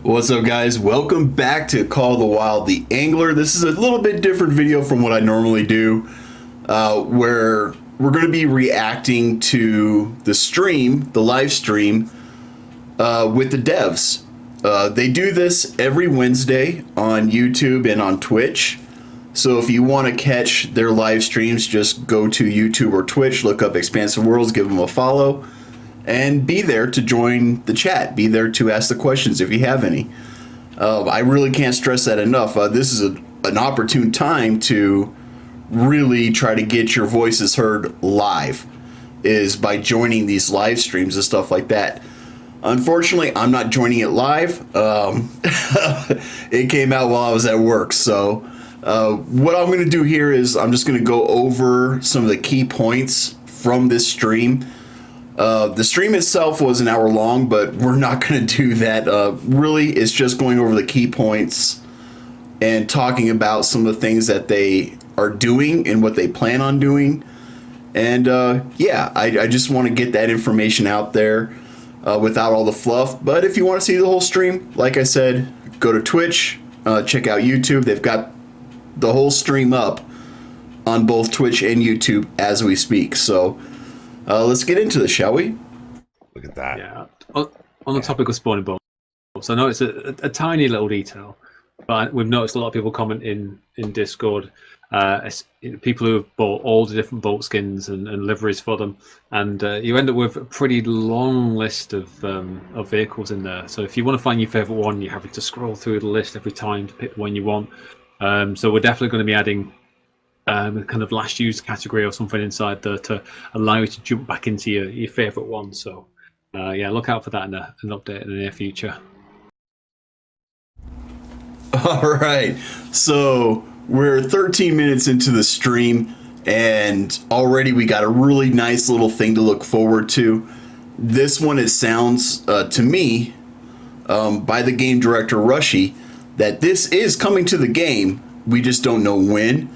What's up, guys? Welcome back to Call of the Wild the Angler. This is a little bit different video from what I normally do, where we're going to be reacting to the live stream, with the devs. They do this every Wednesday on YouTube and on Twitch. So if you want to catch their live streams, just go to YouTube or Twitch, look up Expansive Worlds, give them a follow, and be there to join the chat. Be there to ask the questions if you have any. I really can't stress that enough. This is an opportune time to really try to get your voices heard live, is by joining these live streams and stuff like that. Unfortunately, I'm not joining it live. It came out while I was at work. So what I'm going to do here is I'm just going to go over some of the key points from this stream. The stream itself was an hour long, but we're not going to do that. Really, it's just going over the key points and talking about some of the things that they are doing and what they plan on doing. And yeah, I just want to get that information out there without all the fluff. But if you want to see the whole stream, like I said, go to Twitch, check out YouTube. They've got the whole stream up on both Twitch and YouTube as we speak. So let's get into this, shall we? Look at that. Yeah. On the topic of spawning bombs, I know it's a tiny little detail, but we've noticed a lot of people comment in Discord. People who have bought all the different bolt skins and liveries for them, and you end up with a pretty long list of vehicles in there. So if you want to find your favorite one, you're having to scroll through the list every time to pick the one you want. So we're definitely going to be adding a kind of last used category or something inside there to allow you to jump back into your favorite one. So yeah, look out for that in an update in the near future. All right, so we're 13 minutes into the stream, and already we got a really nice little thing to look forward to. This one, it sounds to me, by the game director Rushy, that this is coming to the game. We just don't know when.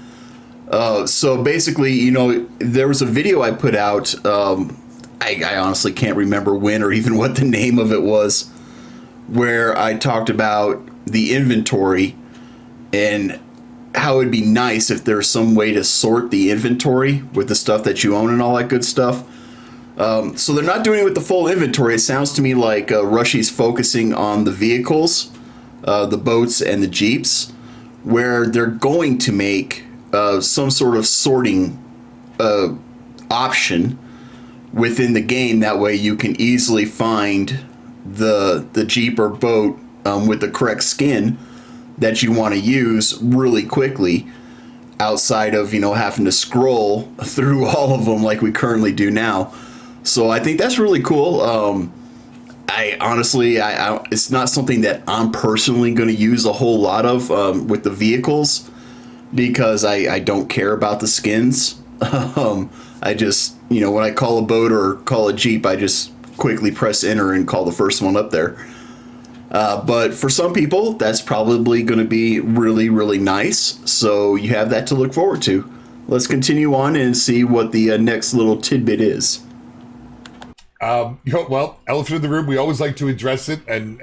So basically, you know, there was a video I put out. I honestly can't remember when or even what the name of it was, where I talked about the inventory and how it'd be nice if there's some way to sort the inventory with the stuff that you own and all that good stuff. So they're not doing it with the full inventory. It sounds to me like Rushy's focusing on the vehicles, the boats and the Jeeps, where they're going to make some sort of sorting option within the game. That way you can easily find the Jeep or boat with the correct skin that you want to use really quickly, outside of, you know, having to scroll through all of them like we currently do now. So I think that's really cool. I honestly, it's not something that I'm personally going to use a whole lot of with the vehicles, because I don't care about the skins. I just, you know, when I call a boat or call a Jeep, I just quickly press enter and call the first one up there. But for some people, that's probably going to be really, really nice. So you have that to look forward to. Let's continue on and see what the next little tidbit is. Well, elephant in the room. We always like to address it and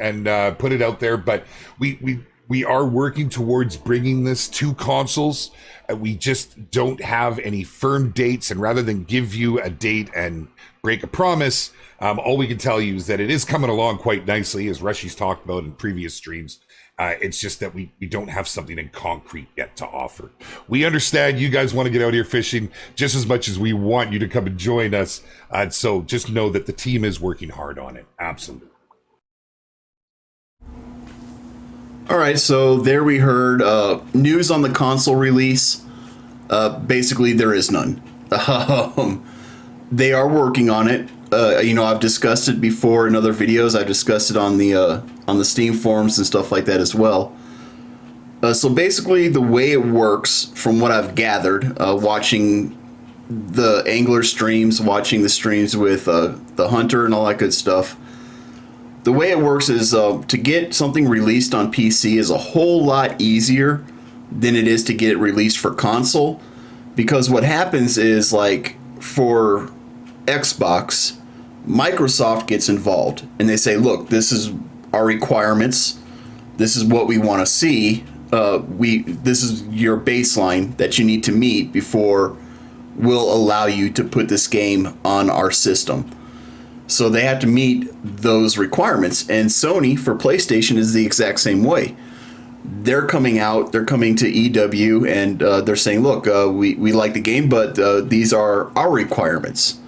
put it out there, but we are working towards bringing this to consoles. We just don't have any firm dates, and rather than give you a date and break a promise, all we can tell you is that it is coming along quite nicely, as Rushy's talked about in previous streams. It's just that we don't have something in concrete yet to offer. We understand you guys want to get out here fishing just as much as we want you to come and join us. So just know that the team is working hard on it. Absolutely. All right, so there we heard news on the console release. Basically, there is none. They are working on it. You know, I've discussed it before in other videos. I've discussed it on the Steam forums and stuff like that as well. So basically, the way it works, from what I've gathered, watching the angler streams, watching the streams with the hunter and all that good stuff, the way it works is to get something released on PC is a whole lot easier than it is to get it released for console, because what happens is, like, for Xbox, Microsoft gets involved and they say, look, this is our requirements. this is what we want to see. This is your baseline that you need to meet before we'll allow you to put this game on our system. So they have to meet those requirements. And Sony for PlayStation is the exact same way. They're coming to EW, and they're saying, look, we like the game, but these are our requirements.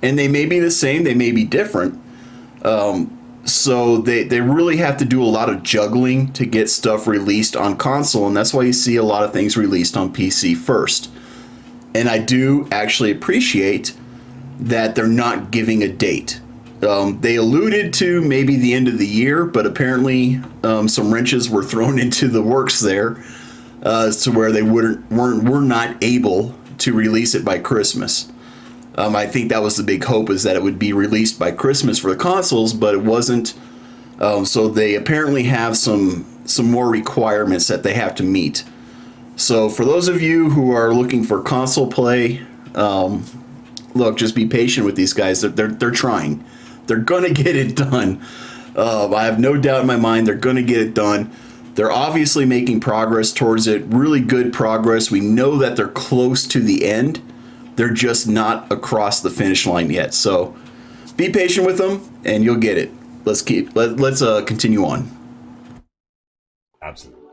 And they may be the same, they may be different. So they really have to do a lot of juggling to get stuff released on console, and that's why you see a lot of things released on PC first. And I do actually appreciate that they're not giving a date. They alluded to maybe the end of the year, but apparently some wrenches were thrown into the works there to where they were not able to release it by Christmas. I think that was the big hope, is that it would be released by Christmas for the consoles, but it wasn't. So they apparently have some more requirements that they have to meet. So for those of you who are looking for console play, look, just be patient with these guys. They're trying. They're gonna get it done. I have no doubt in my mind they're gonna get it done. They're obviously making progress towards it. Really good progress. We know that they're close to the end. They're just not across the finish line yet. So be patient with them, and you'll get it. Let's continue on. Absolutely.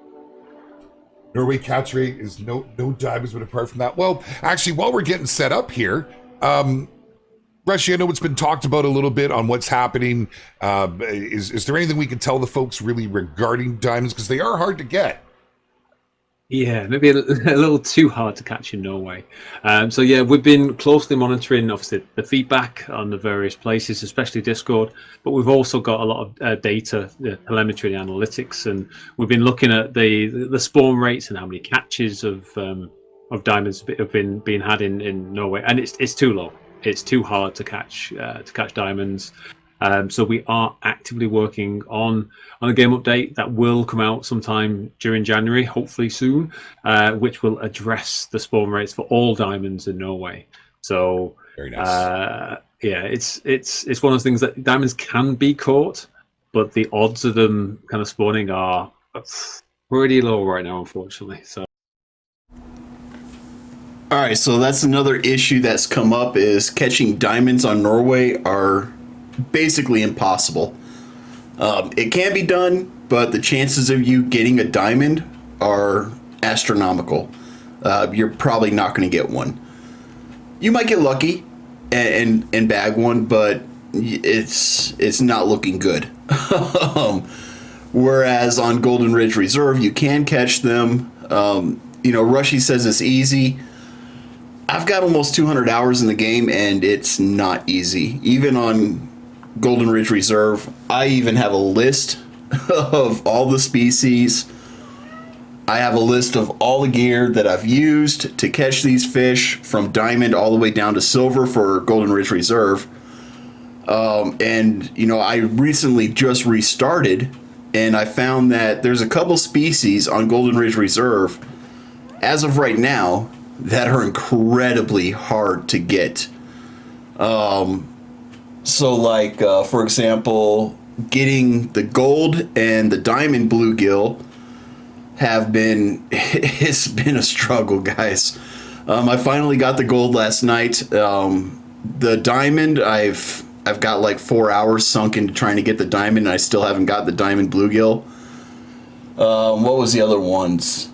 Norway catch rate is no diamonds, but apart from that, well, actually, while we're getting set up here, Rushy, I know it's been talked about a little bit on what's happening. Is there anything we can tell the folks really regarding diamonds, because they are hard to get? Yeah, maybe a little too hard to catch in Norway. So yeah, we've been closely monitoring, obviously, the feedback on the various places, especially Discord. But we've also got a lot of data, the telemetry, the analytics, and we've been looking at the spawn rates and how many catches of diamonds have been being had in Norway, and it's too low. It's too hard to catch diamonds. So we are actively working on a game update that will come out sometime during January, hopefully soon, which will address the spawn rates for all diamonds in Norway. So very nice. Yeah, it's one of those things that diamonds can be caught, but the odds of them kind of spawning are pretty low right now, unfortunately. So. All right, so that's another issue that's come up, is catching diamonds on Norway are basically impossible. It can be done, but the chances of you getting a diamond are astronomical. You're probably not going to get one. You might get lucky and bag one, but it's not looking good. Whereas on Golden Ridge Reserve, you can catch them. Rushy says it's easy. I've got almost 200 hours in the game, and it's not easy. Even on Golden Ridge Reserve, I even have a list of all the species. I have a list of all the gear that I've used to catch these fish, from diamond all the way down to silver for Golden Ridge Reserve. I recently just restarted, and I found that there's a couple species on Golden Ridge Reserve, as of right now, that are incredibly hard to get. For example, getting the gold and the diamond bluegill it's been a struggle, guys. I finally got the gold last night. The diamond, I've got like 4 hours sunk into trying to get the diamond, and I still haven't got the diamond bluegill. What was the other ones?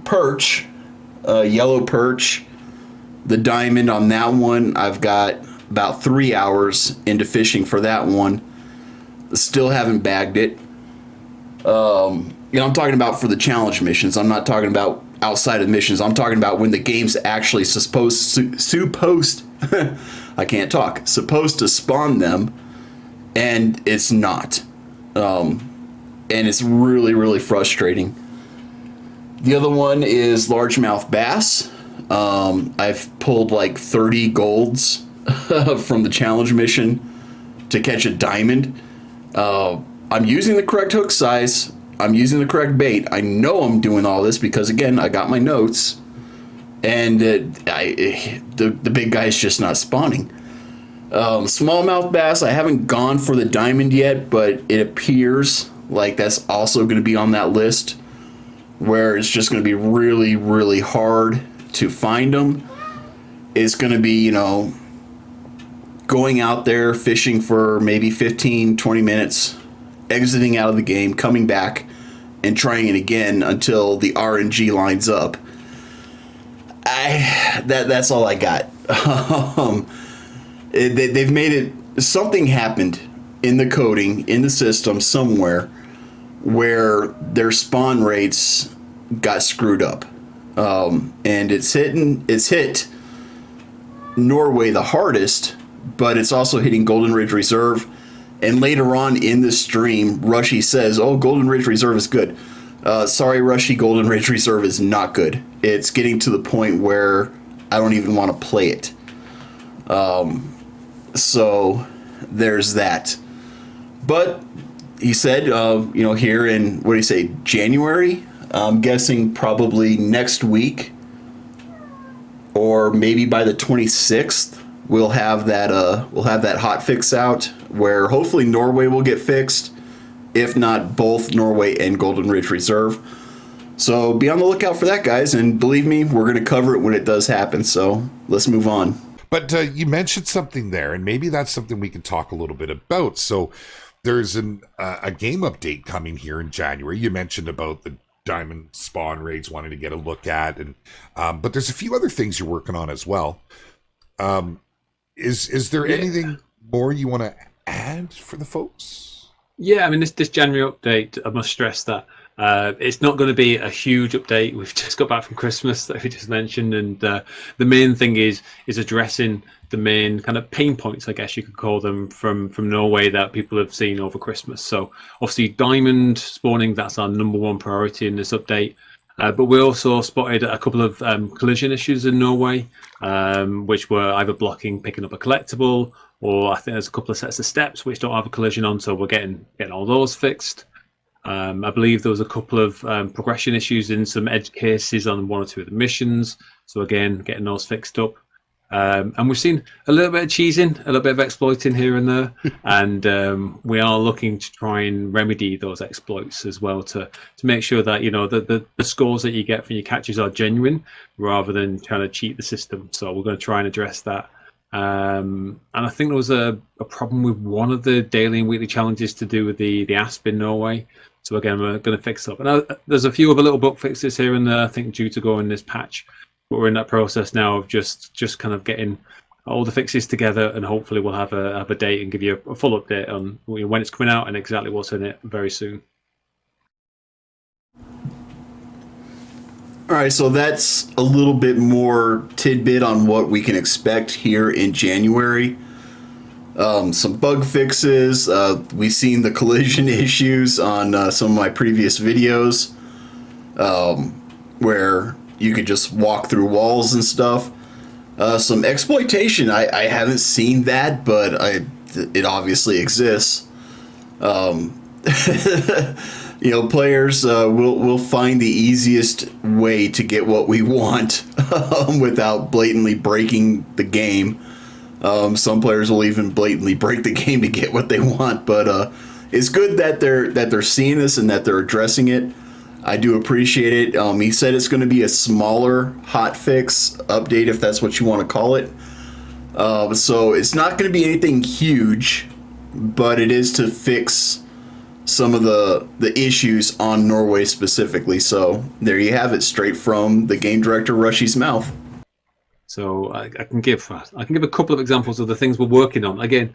Perch, yellow perch. The diamond on that one, I've got about 3 hours into fishing for that one. Still haven't bagged it. I'm talking about for the challenge missions. I'm not talking about outside of missions. I'm talking about when the game's actually supposed I can't talk. Supposed to spawn them, and it's not. And it's really, really frustrating. The other one is largemouth bass. I've pulled like 30 golds from the challenge mission to catch a diamond. I'm using the correct hook size. I'm using the correct bait. I know I'm doing all this because, again, I got my notes. And the big guy's just not spawning. Smallmouth bass, I haven't gone for the diamond yet, but it appears like that's also going to be on that list, where it's just going to be really, really hard to find them. It's going to be, going out there fishing for maybe 15, 20 minutes, exiting out of the game, coming back, and trying it again until the RNG lines up. That's all I got. They've made it. Something happened in the coding in the system somewhere where their spawn rates got screwed up, and it's hit Norway the hardest, but it's also hitting Golden Ridge Reserve. And later on in the stream, Rushy says, "Oh, Golden Ridge Reserve is good." Sorry, Rushy, Golden Ridge Reserve is not good. It's getting to the point where I don't even want to play it. So there's that. But he said, here in, what do you say, January? I'm guessing probably next week, or maybe by the 26th, we'll have that hot fix out where hopefully Norway will get fixed. If not, both Norway and Golden Ridge Reserve. So be on the lookout for that, guys. And believe me, we're going to cover it when it does happen. So let's move on. But you mentioned something there, and maybe that's something we can talk a little bit about. So there's a game update coming here in January. You mentioned about the diamond spawn rates, wanting to get a look at, and but there's a few other things you're working on as well. Is there anything more you want to add for the folks? Yeah, I mean, this January update, I must stress that it's not going to be a huge update. We've just got back from Christmas that we just mentioned, and the main thing is addressing the main kind of pain points, I guess you could call them, from Norway that people have seen over Christmas. So obviously diamond spawning, that's our number one priority in this update. But we also spotted a couple of collision issues in Norway, which were either blocking picking up a collectible, or I think there's a couple of sets of steps which don't have a collision on, so we're getting all those fixed. I believe there was a couple of progression issues in some edge cases on one or two of the missions, so again, getting those fixed up. And we've seen a little bit of cheesing, a little bit of exploiting here and there, and we are looking to try and remedy those exploits as well to make sure that the scores that you get from your catches are genuine rather than trying to cheat the system. So we're going to try and address that. And I think there was a problem with one of the daily and weekly challenges to do with the ASP in Norway. So again, we're going to fix up. And there's a few other little bug fixes here and there, I think, due to go in this patch. But we're in that process now of just kind of getting all the fixes together, and hopefully we'll have a date and give you a full update on when it's coming out and exactly what's in it very soon. All right, so that's a little bit more tidbit on what we can expect here in January. Some bug fixes. We've seen the collision issues on some of my previous videos, where you could just walk through walls and stuff. Some exploitation. I haven't seen that, but it obviously exists. Players will find the easiest way to get what we want without blatantly breaking the game. Some players will even blatantly break the game to get what they want, but it's good that they're seeing this and that they're addressing it. I do appreciate it. He said it's going to be a smaller hotfix update, if that's what you want to call it. So it's not going to be anything huge, but it is to fix some of the issues on Norway specifically. So there you have it, straight from the game director Rushy's mouth. So I can give a couple of examples of the things we're working on. Again,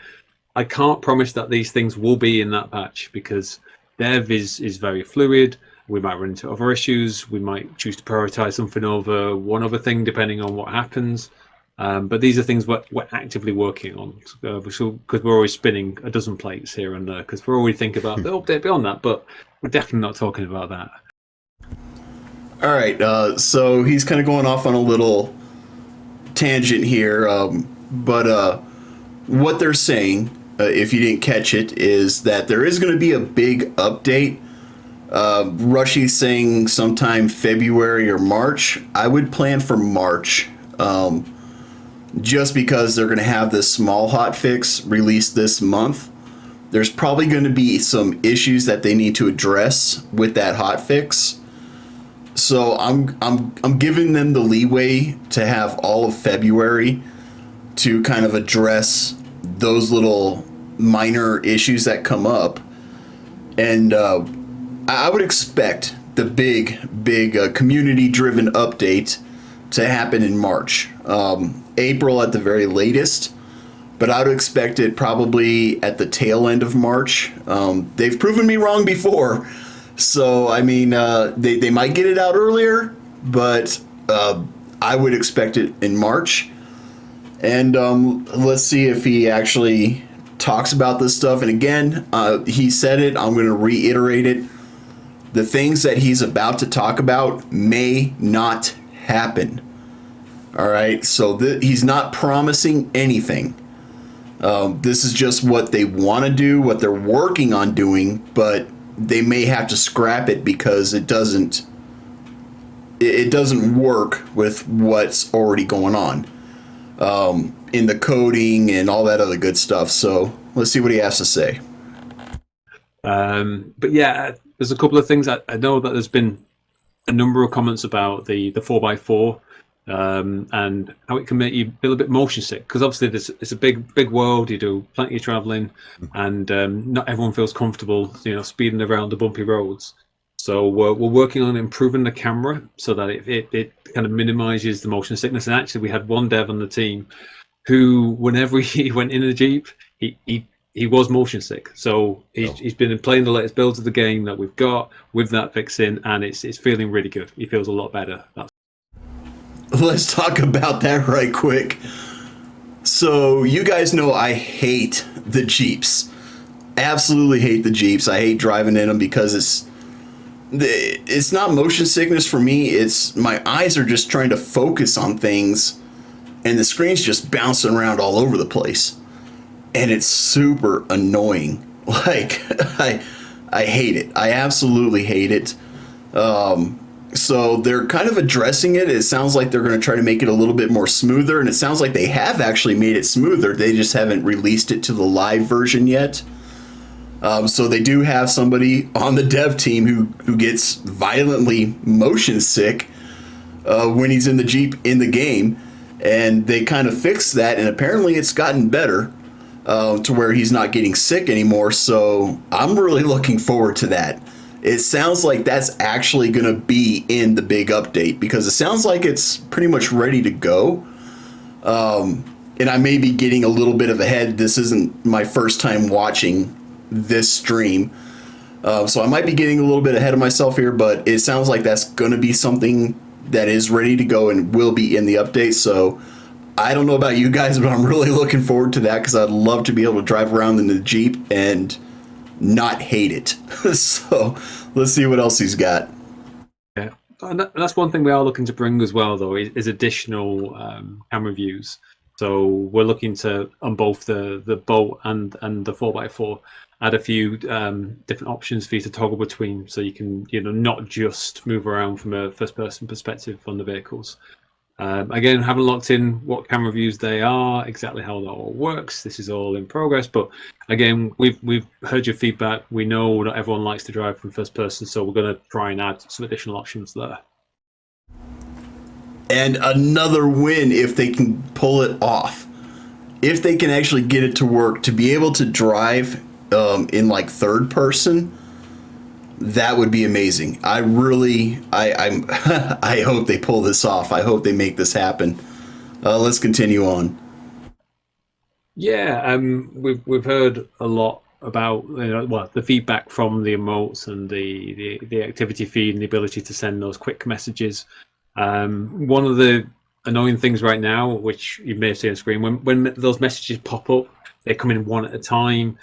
I can't promise that these things will be in that patch because dev is very fluid. We might run into other issues. We might choose to prioritize something over one other thing depending on what happens. But these are things we're actively working on because we're always spinning a dozen plates here and there because we're always thinking about the update beyond that, but we're definitely not talking about that. All right, so he's kind of going off on a little tangent here, but what they're saying, if you didn't catch it, is that there is going to be a big update. Rushy's saying sometime February or March. I would plan for March. Just because they're going to have this small hotfix released this month. there's probably going to be some issues that they need to address with that hotfix. So I'm giving them the leeway to have all of February to kind of address those little minor issues that come up. And I would expect the big community-driven update to happen in March, April at the very latest. But I would expect it probably at the tail end of March. They've proven me wrong before, so I mean they might get it out earlier, but I would expect it in March. And let's see if he actually talks about this stuff. And again, he said it. I'm going to reiterate it. The things that he's about to talk about may not happen. All right, so he's not promising anything. This is just what they want to do, what they're working on doing, but they may have to scrap it because it doesn't work with what's already going on in the coding and all that other good stuff. So let's see what he has to say. But yeah, there's a couple of things. I know that there's been a number of comments about the 4x4. And how it can make you feel a bit motion sick, because obviously it's a big world. You do plenty of traveling, and not everyone feels comfortable, speeding around the bumpy roads. So we're working on improving the camera so that it kind of minimizes the motion sickness. And actually, we had one dev on the team who, whenever he went in a Jeep, he was motion sick. So he's been playing the latest builds of the game that we've got with that fixing, and it's feeling really good. He feels a lot better. Let's talk about that right quick. So you guys know I hate the Jeeps. Absolutely hate the Jeeps. I hate driving in them because it's not motion sickness for me. It's my eyes are just trying to focus on things, and the screen's just bouncing around all over the place, and it's super annoying. Like I hate it. I absolutely hate it. So they're kind of addressing it. It sounds like they're going to try to make it a little bit more smoother, and it sounds like they have actually made it smoother. They just haven't released it to the live version yet. So they do have somebody on the dev team who gets violently motion sick when he's in the Jeep in the game, and they kind of fixed that, and apparently it's gotten better to where he's not getting sick anymore. So I'm really looking forward to that. It sounds like that's actually going to be in the big update, because it sounds like it's pretty much ready to go. And I may be getting a little bit of ahead. This isn't my first time watching this stream. So I might be getting a little bit ahead of myself here, but it sounds like that's going to be something that is ready to go and will be in the update. So I don't know about you guys, but I'm really looking forward to that, because I'd love to be able to drive around in the Jeep and not hate it. So let's see what else he's got. Yeah, and that's one thing we are looking to bring as well, though, is additional camera views. So we're looking to, on both the Bolt and the 4x4, add a few different options for you to toggle between, so you can not just move around from a first person perspective on the vehicles. Again, haven't locked in what camera views they are, exactly how that all works. This is all in progress, but again, we've heard your feedback. We know not everyone likes to drive from first person, so we're going to try and add some additional options there. And another win if they can pull it off. If they can actually get it to work, to be able to drive in like third person, that would be amazing. I hope they pull this off. I hope they make this happen. Let's continue on. Yeah, we've heard a lot about the feedback from the emotes and the activity feed and the ability to send those quick messages. One of the annoying things right now, which you may see on screen, when those messages pop up, they come in one at a time.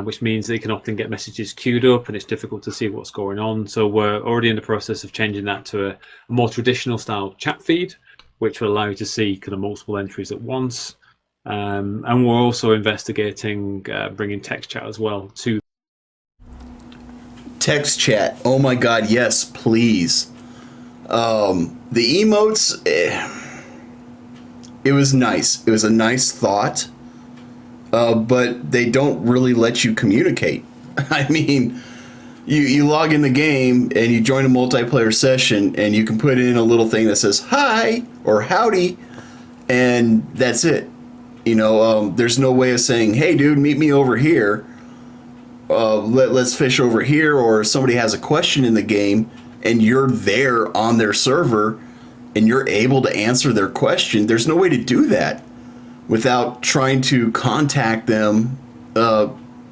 Which means they can often get messages queued up and it's difficult to see what's going on. So we're already in the process of changing that to a more traditional style chat feed, which will allow you to see kind of multiple entries at once. And we're also investigating bringing text chat as well to text chat. Oh my God, yes, please. The emotes, it was nice. It was a nice thought. but they don't really let you communicate. I mean, you log in the game and you join a multiplayer session and you can put in a little thing that says hi or howdy, and that's it. There's no way of saying, hey, dude, meet me over here. Let's fish over here. Or somebody has a question in the game and you're there on their server and you're able to answer their question. There's no way to do that without trying to contact them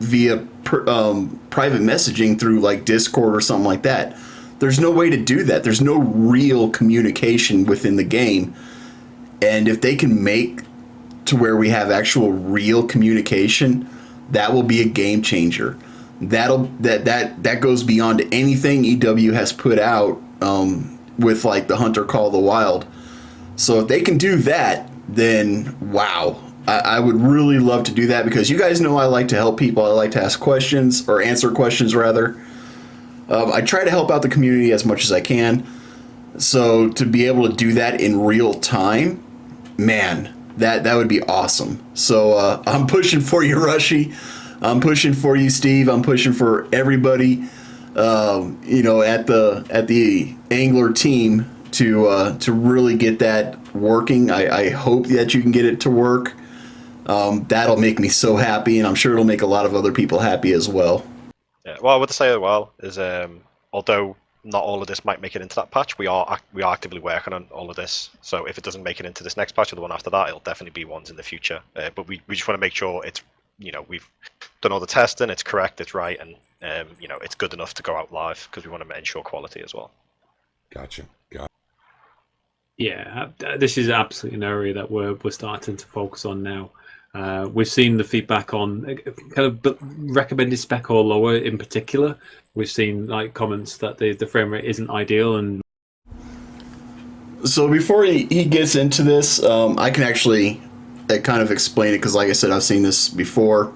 via private messaging through like Discord or something like that. There's no way to do that. There's no real communication within the game. And if they can make to where we have actual real communication, that will be a game changer. That goes beyond anything EW has put out with like the Hunter Call of the Wild. So if they can do that, then wow. I would really love to do that, because you guys know I like to help people. I like to ask questions, or answer questions rather. I try to help out the community as much as I can. So to be able to do that in real time, man, that would be awesome. So I'm pushing for you, Rushy. I'm pushing for you, Steve. I'm pushing for everybody, at the Angler team to really get that working. I hope that you can get it to work. That'll make me so happy, and I'm sure it'll make a lot of other people happy as well. Yeah, well, I would say as well is although not all of this might make it into that patch, we are actively working on all of this. So if it doesn't make it into this next patch or the one after that, it'll definitely be ones in the future. But we just want to make sure it's we've done all the testing, it's correct, it's right, and it's good enough to go out live, because we want to ensure quality as well. Gotcha. Yeah, this is absolutely an area that we're starting to focus on now. We've seen the feedback on kind of recommended spec or lower in particular. We've seen like comments that the frame rate isn't ideal. And so before he gets into this, I can actually kind of explain it, because like I said, I've seen this before.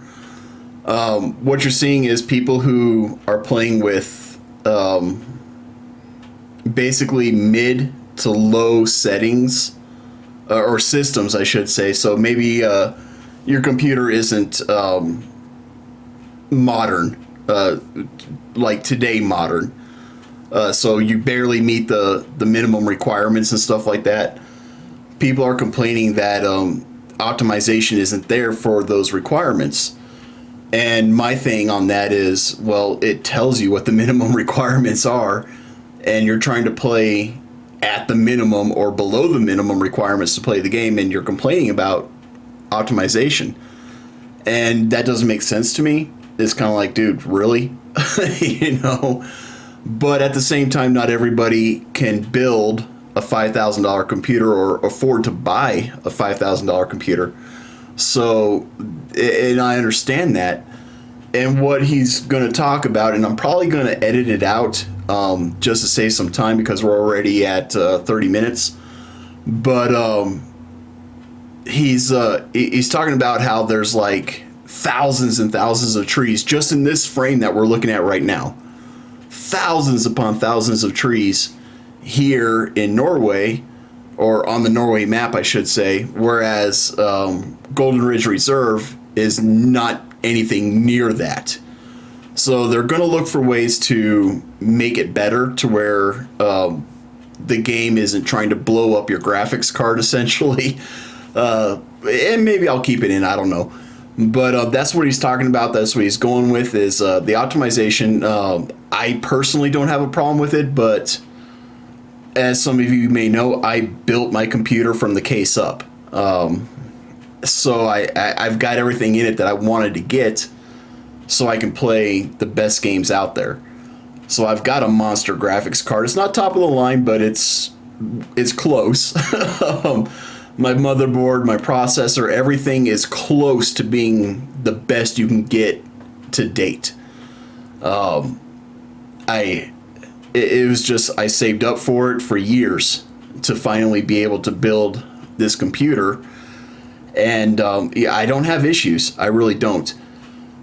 What you're seeing is people who are playing with basically mid to low settings or systems, I should say. So maybe your computer isn't modern, like today modern. So you barely meet the minimum requirements and stuff like that. People are complaining that optimization isn't there for those requirements. And my thing on that is, well, it tells you what the minimum requirements are, and you're trying to play at the minimum or below the minimum requirements to play the game, and you're complaining about optimization. And that doesn't make sense to me. It's kind of like, dude, really? But at the same time, not everybody can build a $5,000 computer or afford to buy a $5,000 computer. So, and I understand that. And what he's going to talk about, and I'm probably going to edit it out just to save some time, because we're already at 30 minutes. But he's talking about how there's like thousands and thousands of trees just in this frame that we're looking at right now. Thousands upon thousands of trees here in Norway, or on the Norway map, I should say, whereas Golden Ridge Reserve is not anything near that. So they're going to look for ways to make it better to where the game isn't trying to blow up your graphics card, essentially. And maybe I'll keep it in, I don't know. But that's what he's talking about. That's what he's going with, is the optimization. I personally don't have a problem with it, but as some of you may know, I built my computer from the case up. So I've got everything in it that I wanted to get so I can play the best games out there. So I've got a monster graphics card. It's not top of the line, but it's close. My motherboard, my processor, everything is close to being the best you can get to date. It was just, I saved up for it for years to finally be able to build this computer. And yeah, I don't have issues. I really don't.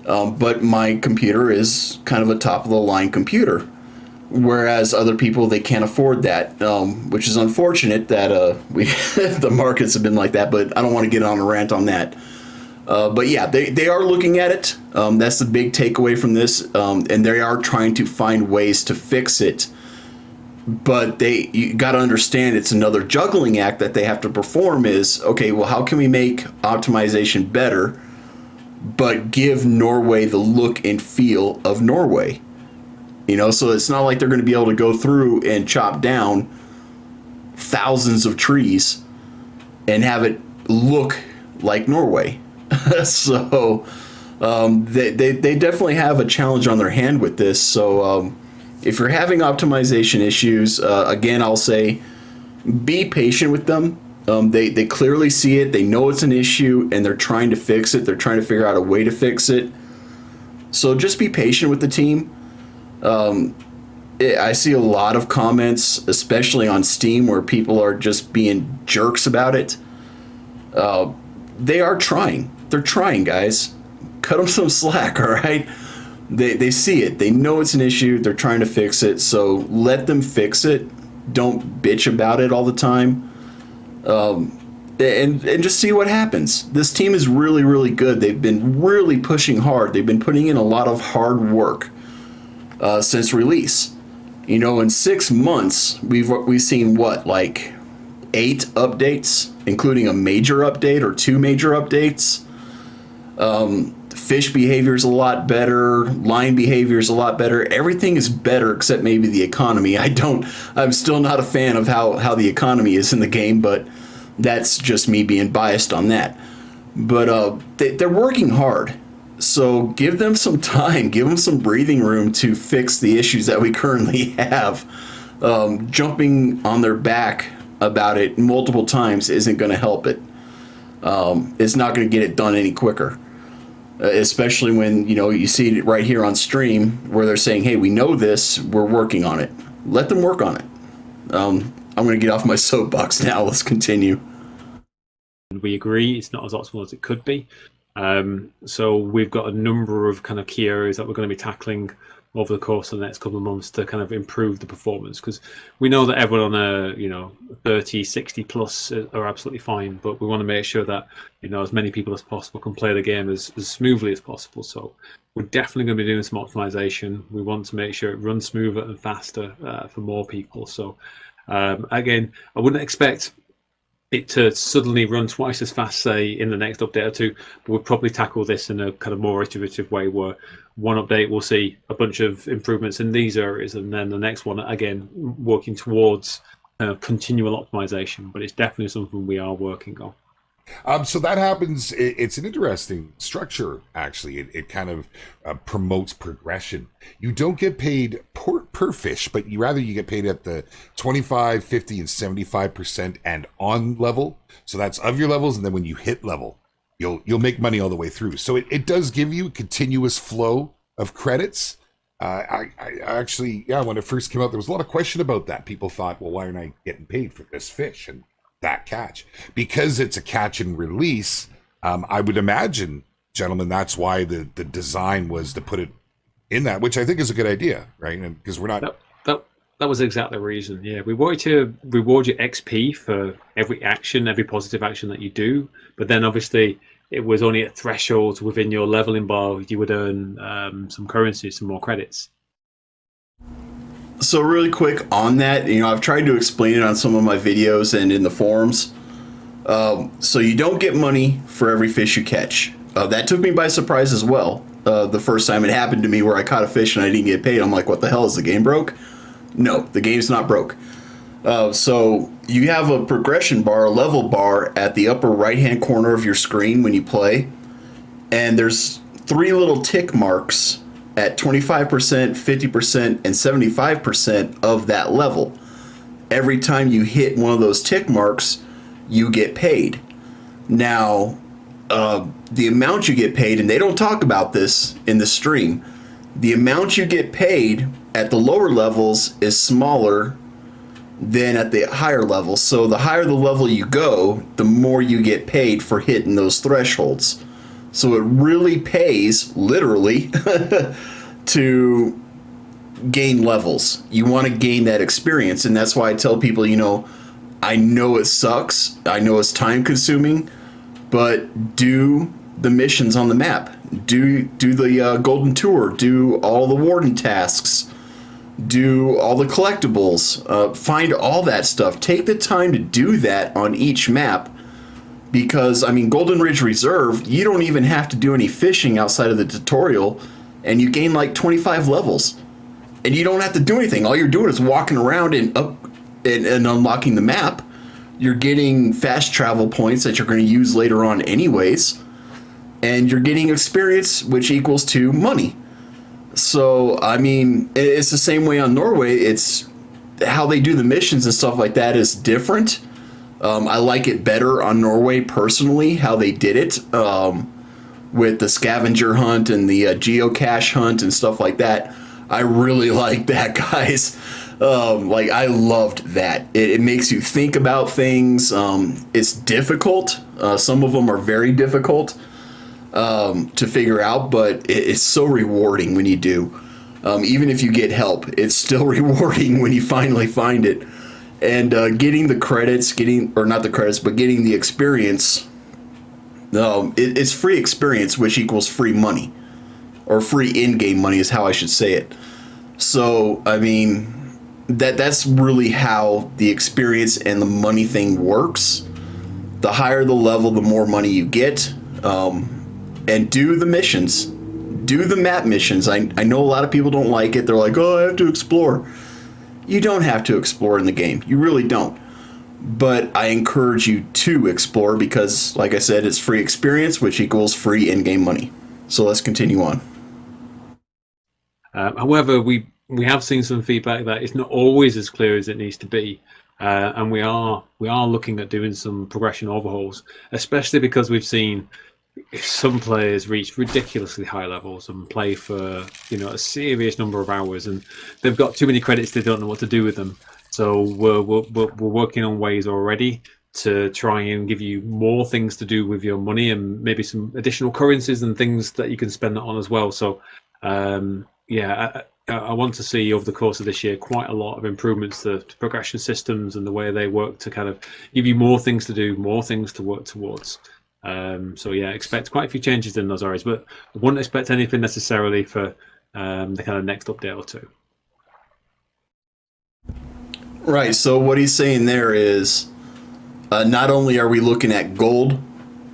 But my computer is kind of a top of the line computer. Whereas other people, they can't afford that, which is unfortunate that the markets have been like that, but I don't want to get on a rant on that. But yeah, they are looking at it. That's the big takeaway from this, and they are trying to find ways to fix it. But you got to understand, it's another juggling act that they have to perform. Is okay. Well, how can we make optimization better, but give Norway the look and feel of Norway? So it's not like they're going to be able to go through and chop down thousands of trees and have it look like Norway. So they definitely have a challenge on their hand with this. So if you're having optimization issues, again, I'll say be patient with them. They clearly see it. They know it's an issue, and they're trying to fix it. They're trying to figure out a way to fix it. So just be patient with the team. I see a lot of comments, especially on Steam, where people are just being jerks about it. They are trying. They're trying, guys. Cut them some slack, all right? They see it. They know it's an issue. They're trying to fix it. So let them fix it. Don't bitch about it all the time. And just see what happens. This team is really, really good. They've been really pushing hard. They've been putting in a lot of hard work since release. In 6 months, we've seen like 8 updates, including a major update or 2 major updates. Fish behavior is a lot better. Line behavior is a lot better. Everything is better except maybe the economy. I'm still not a fan of how the economy is in the game, but that's just me being biased on that. But they're working hard. So give them some time, give them some breathing room to fix the issues that we currently have. Jumping on their back about it multiple times isn't going to help it. It's not going to get it done any quicker. Especially when, you see it right here on stream where they're saying, hey, we know this, we're working on it. Let them work on it. I'm going to get off my soapbox now. Let's continue. We agree it's not as optimal as it could be. So we've got a number of kind of key areas that we're going to be tackling over the course of the next couple of months to kind of improve the performance, because we know that everyone on a 30, 60 plus are absolutely fine, but we want to make sure that as many people as possible can play the game as smoothly as possible. So we're definitely going to be doing some optimization. We want to make sure it runs smoother and faster for more people. So again, I wouldn't expect it to suddenly run twice as fast, say, in the next update or 2, but we'll probably tackle this in a kind of more iterative way, where one update we'll see a bunch of improvements in these areas, and then the next one, again, working towards continual optimization. But it's definitely something we are working on. So that happens. It's an interesting structure, actually. It kind of promotes progression. You don't get paid per fish, but you get paid at the 25, 50, and 75% and on level. So that's of your levels, and then when you hit level, you'll make money all the way through. So it does give you a continuous flow of credits. I actually, when it first came out, there was a lot of question about that. People thought, well, why aren't I getting paid for this fish and that catch? Because it's a catch and release. I would imagine, gentlemen, that's why the design was to put it in that, which I think is a good idea, right? And because we're not. That was exactly the reason. Yeah, we wanted to reward you XP for every positive action that you do, but then obviously it was only at thresholds within your leveling bar you would earn some currency, some more credits. So really quick on that, I've tried to explain it on some of my videos and in the forums. So you don't get money for every fish you catch. That took me by surprise as well. The first time it happened to me, where I caught a fish and I didn't get paid, I'm like, what the hell, is the game broke? No, the game's not broke. So you have a progression bar, a level bar at the upper right-hand corner of your screen when you play. And there's 3 little tick marks at 25%, 50%, and 75% of that level. Every time you hit one of those tick marks, you get paid. Now, the amount you get paid, and they don't talk about this in the stream, the amount you get paid at the lower levels is smaller than at the higher levels. So the higher the level you go, the more you get paid for hitting those thresholds. So it really pays, literally, to gain levels. You want to gain that experience, and that's why I tell people, I know it sucks, I know it's time consuming, but do the missions on the map. Do the Golden Tour. Do all the Warden tasks. Do all the collectibles. Find all that stuff. Take the time to do that on each map. Because, I mean, Golden Ridge Reserve, you don't even have to do any fishing outside of the tutorial, and you gain like 25 levels. And you don't have to do anything. All you're doing is walking around and unlocking the map. You're getting fast travel points that you're going to use later on anyways. And you're getting experience, which equals to money. So, I mean, it's the same way on Norway. It's how they do the missions and stuff like that is different. I like it better on Norway personally, how they did it with the scavenger hunt and the geocache hunt and stuff like that. I really like that, guys. Like, I loved that. It makes you think about things. It's difficult. Some of them are very difficult to figure out, but it's so rewarding when you do. Even if you get help, it's still rewarding when you finally find it. And getting the credits, getting the experience, it's free experience, which equals free money. Or free in-game money is how I should say it. So, I mean, that's really how the experience and the money thing works. The higher the level, the more money you get. And do the missions. Do the map missions. I know a lot of people don't like it. They're like, oh, I have to explore. You don't have to explore in the game. You really don't. But I encourage you to explore because, like I said, it's free experience, which equals free in-game money. So let's continue on. However, we have seen some feedback that it's not always as clear as it needs to be. And we are looking at doing some progression overhauls, especially because we've seen some players reach ridiculously high levels and play for a serious number of hours, and they've got too many credits they don't know what to do with them. So we're working on ways already to try and give you more things to do with your money and maybe some additional currencies and things that you can spend that on as well. So I want to see over the course of this year quite a lot of improvements to progression systems and the way they work to kind of give you more things to do, more things to work towards. Expect quite a few changes in those areas, but I wouldn't expect anything necessarily for the kind of next update or two. Right, so what he's saying there is not only are we looking at gold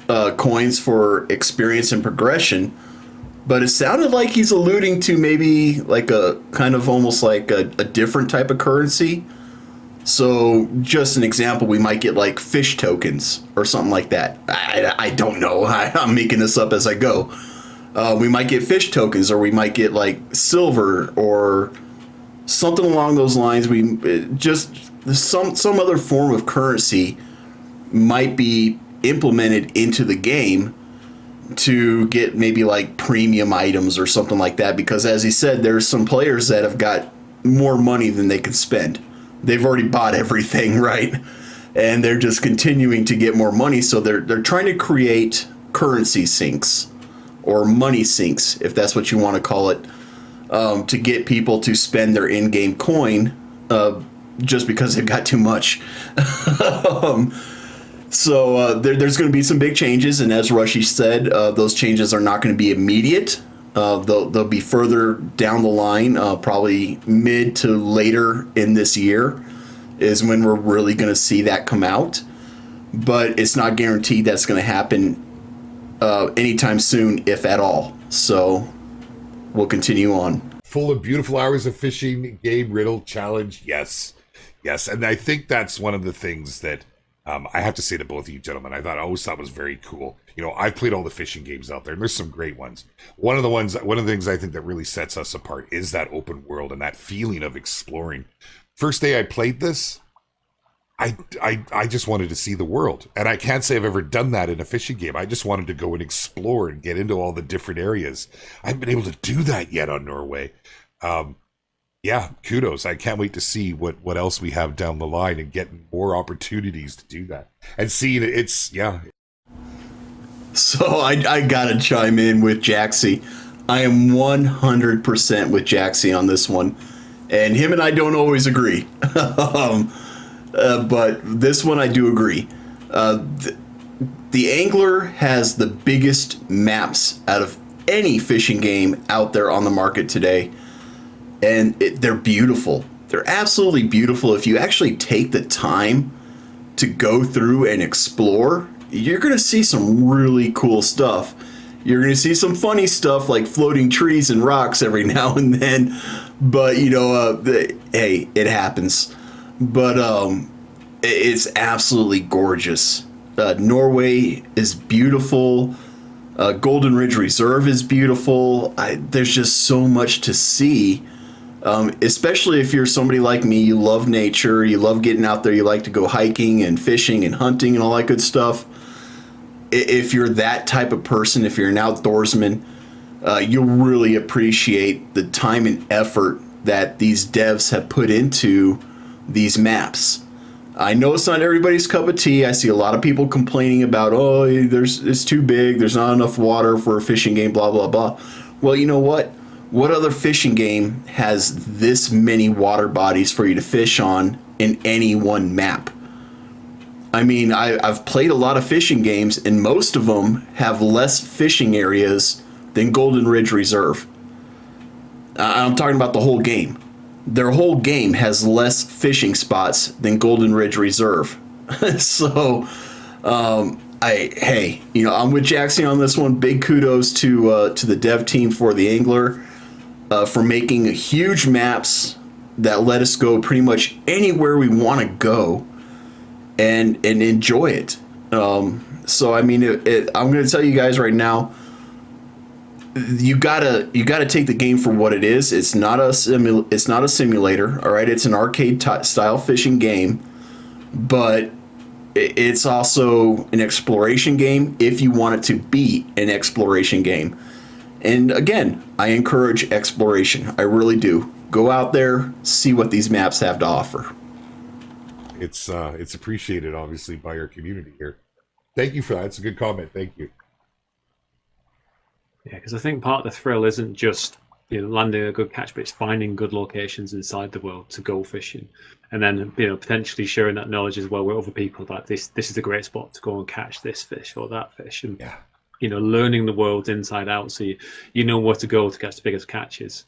coins for experience and progression, but it sounded like he's alluding to maybe like a kind of almost like a different type of currency. So just an example, we might get like fish tokens or something like that. I don't know. I'm making this up as I go. We might get fish tokens, or we might get like silver or something along those lines. We just some other form of currency might be implemented into the game to get maybe like premium items or something like that. Because as he said, there's some players that have got more money than they can spend. They've already bought everything, right? And they're just continuing to get more money. So they're trying to create currency sinks or money sinks, if that's what you want to call it, to get people to spend their in-game coin just because they've got too much. So there's going to be some big changes. And as Rushy said, those changes are not going to be immediate. They'll be further down the line, probably mid to later in this year is when we're really going to see that come out. But it's not guaranteed that's going to happen anytime soon, if at all. So we'll continue on. Full of beautiful hours of fishing, game riddle challenge. Yes. And I think that's one of the things that I have to say to both of you gentlemen, I always thought was very cool. I've played all the fishing games out there, and there's some great ones. One of the things I think that really sets us apart is that open world and that feeling of exploring. First day I played this, I just wanted to see the world. And I can't say I've ever done that in a fishing game. I just wanted to go and explore and get into all the different areas. I haven't been able to do that yet on Norway. Kudos. I can't wait to see what else we have down the line and getting more opportunities to do that. And seeing it, So I gotta chime in with Jaxie. I am 100% with Jaxie on this one. And him and I don't always agree. But this one I do agree. The Angler has the biggest maps out of any fishing game out there on the market today. And they're beautiful. They're absolutely beautiful. If you actually take the time to go through and explore, you're going to see some really cool stuff. You're going to see some funny stuff like floating trees and rocks every now and then. But, hey, it happens. But it's absolutely gorgeous. Norway is beautiful. Golden Ridge Reserve is beautiful. There's just so much to see. Especially if you're somebody like me, you love nature, you love getting out there, you like to go hiking and fishing and hunting and all that good stuff. If you're that type of person, if you're an outdoorsman, you'll really appreciate the time and effort that these devs have put into these maps. I know it's not everybody's cup of tea. I see a lot of people complaining about, it's too big, there's not enough water for a fishing game, blah, blah, blah. Well, you know what? What other fishing game has this many water bodies for you to fish on in any one map? I mean, I've played a lot of fishing games, and most of them have less fishing areas than Golden Ridge Reserve. I'm talking about the whole game. Their whole game has less fishing spots than Golden Ridge Reserve. So, I'm with Jackson on this one. Big kudos to the dev team for the Angler. For making huge maps that let us go pretty much anywhere we want to go and enjoy it. So I mean, I'm going to tell you guys right now, you gotta take the game for what it is. It's not a simulator, all right. It's an arcade style fishing game, but it's also an exploration game if you want it to be an exploration game. And again, I encourage exploration. I really do. Go out there, see what these maps have to offer. It's appreciated, obviously, by our community here. Thank you for that. It's a good comment. Thank you. Yeah, because I think part of the thrill isn't just landing a good catch, but it's finding good locations inside the world to go fishing, and then potentially sharing that knowledge as well with other people. Like this is a great spot to go and catch this fish or that fish, and yeah. Learning the world inside out, so you know where to go to catch the biggest catches.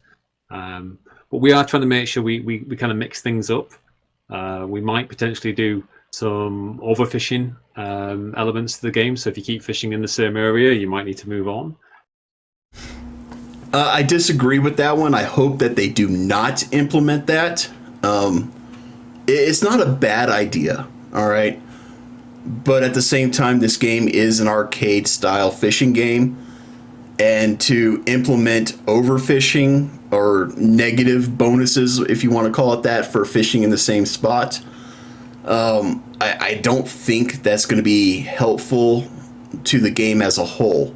But we are trying to make sure we kind of mix things up. We might potentially do some overfishing elements to the game. So if you keep fishing in the same area, you might need to move on. I disagree with that one. I hope that they do not implement that. It's not a bad idea, all right? But at the same time, this game is an arcade style fishing game, and to implement overfishing or negative bonuses, if you want to call it that, for fishing in the same spot, I don't think that's going to be helpful to the game as a whole,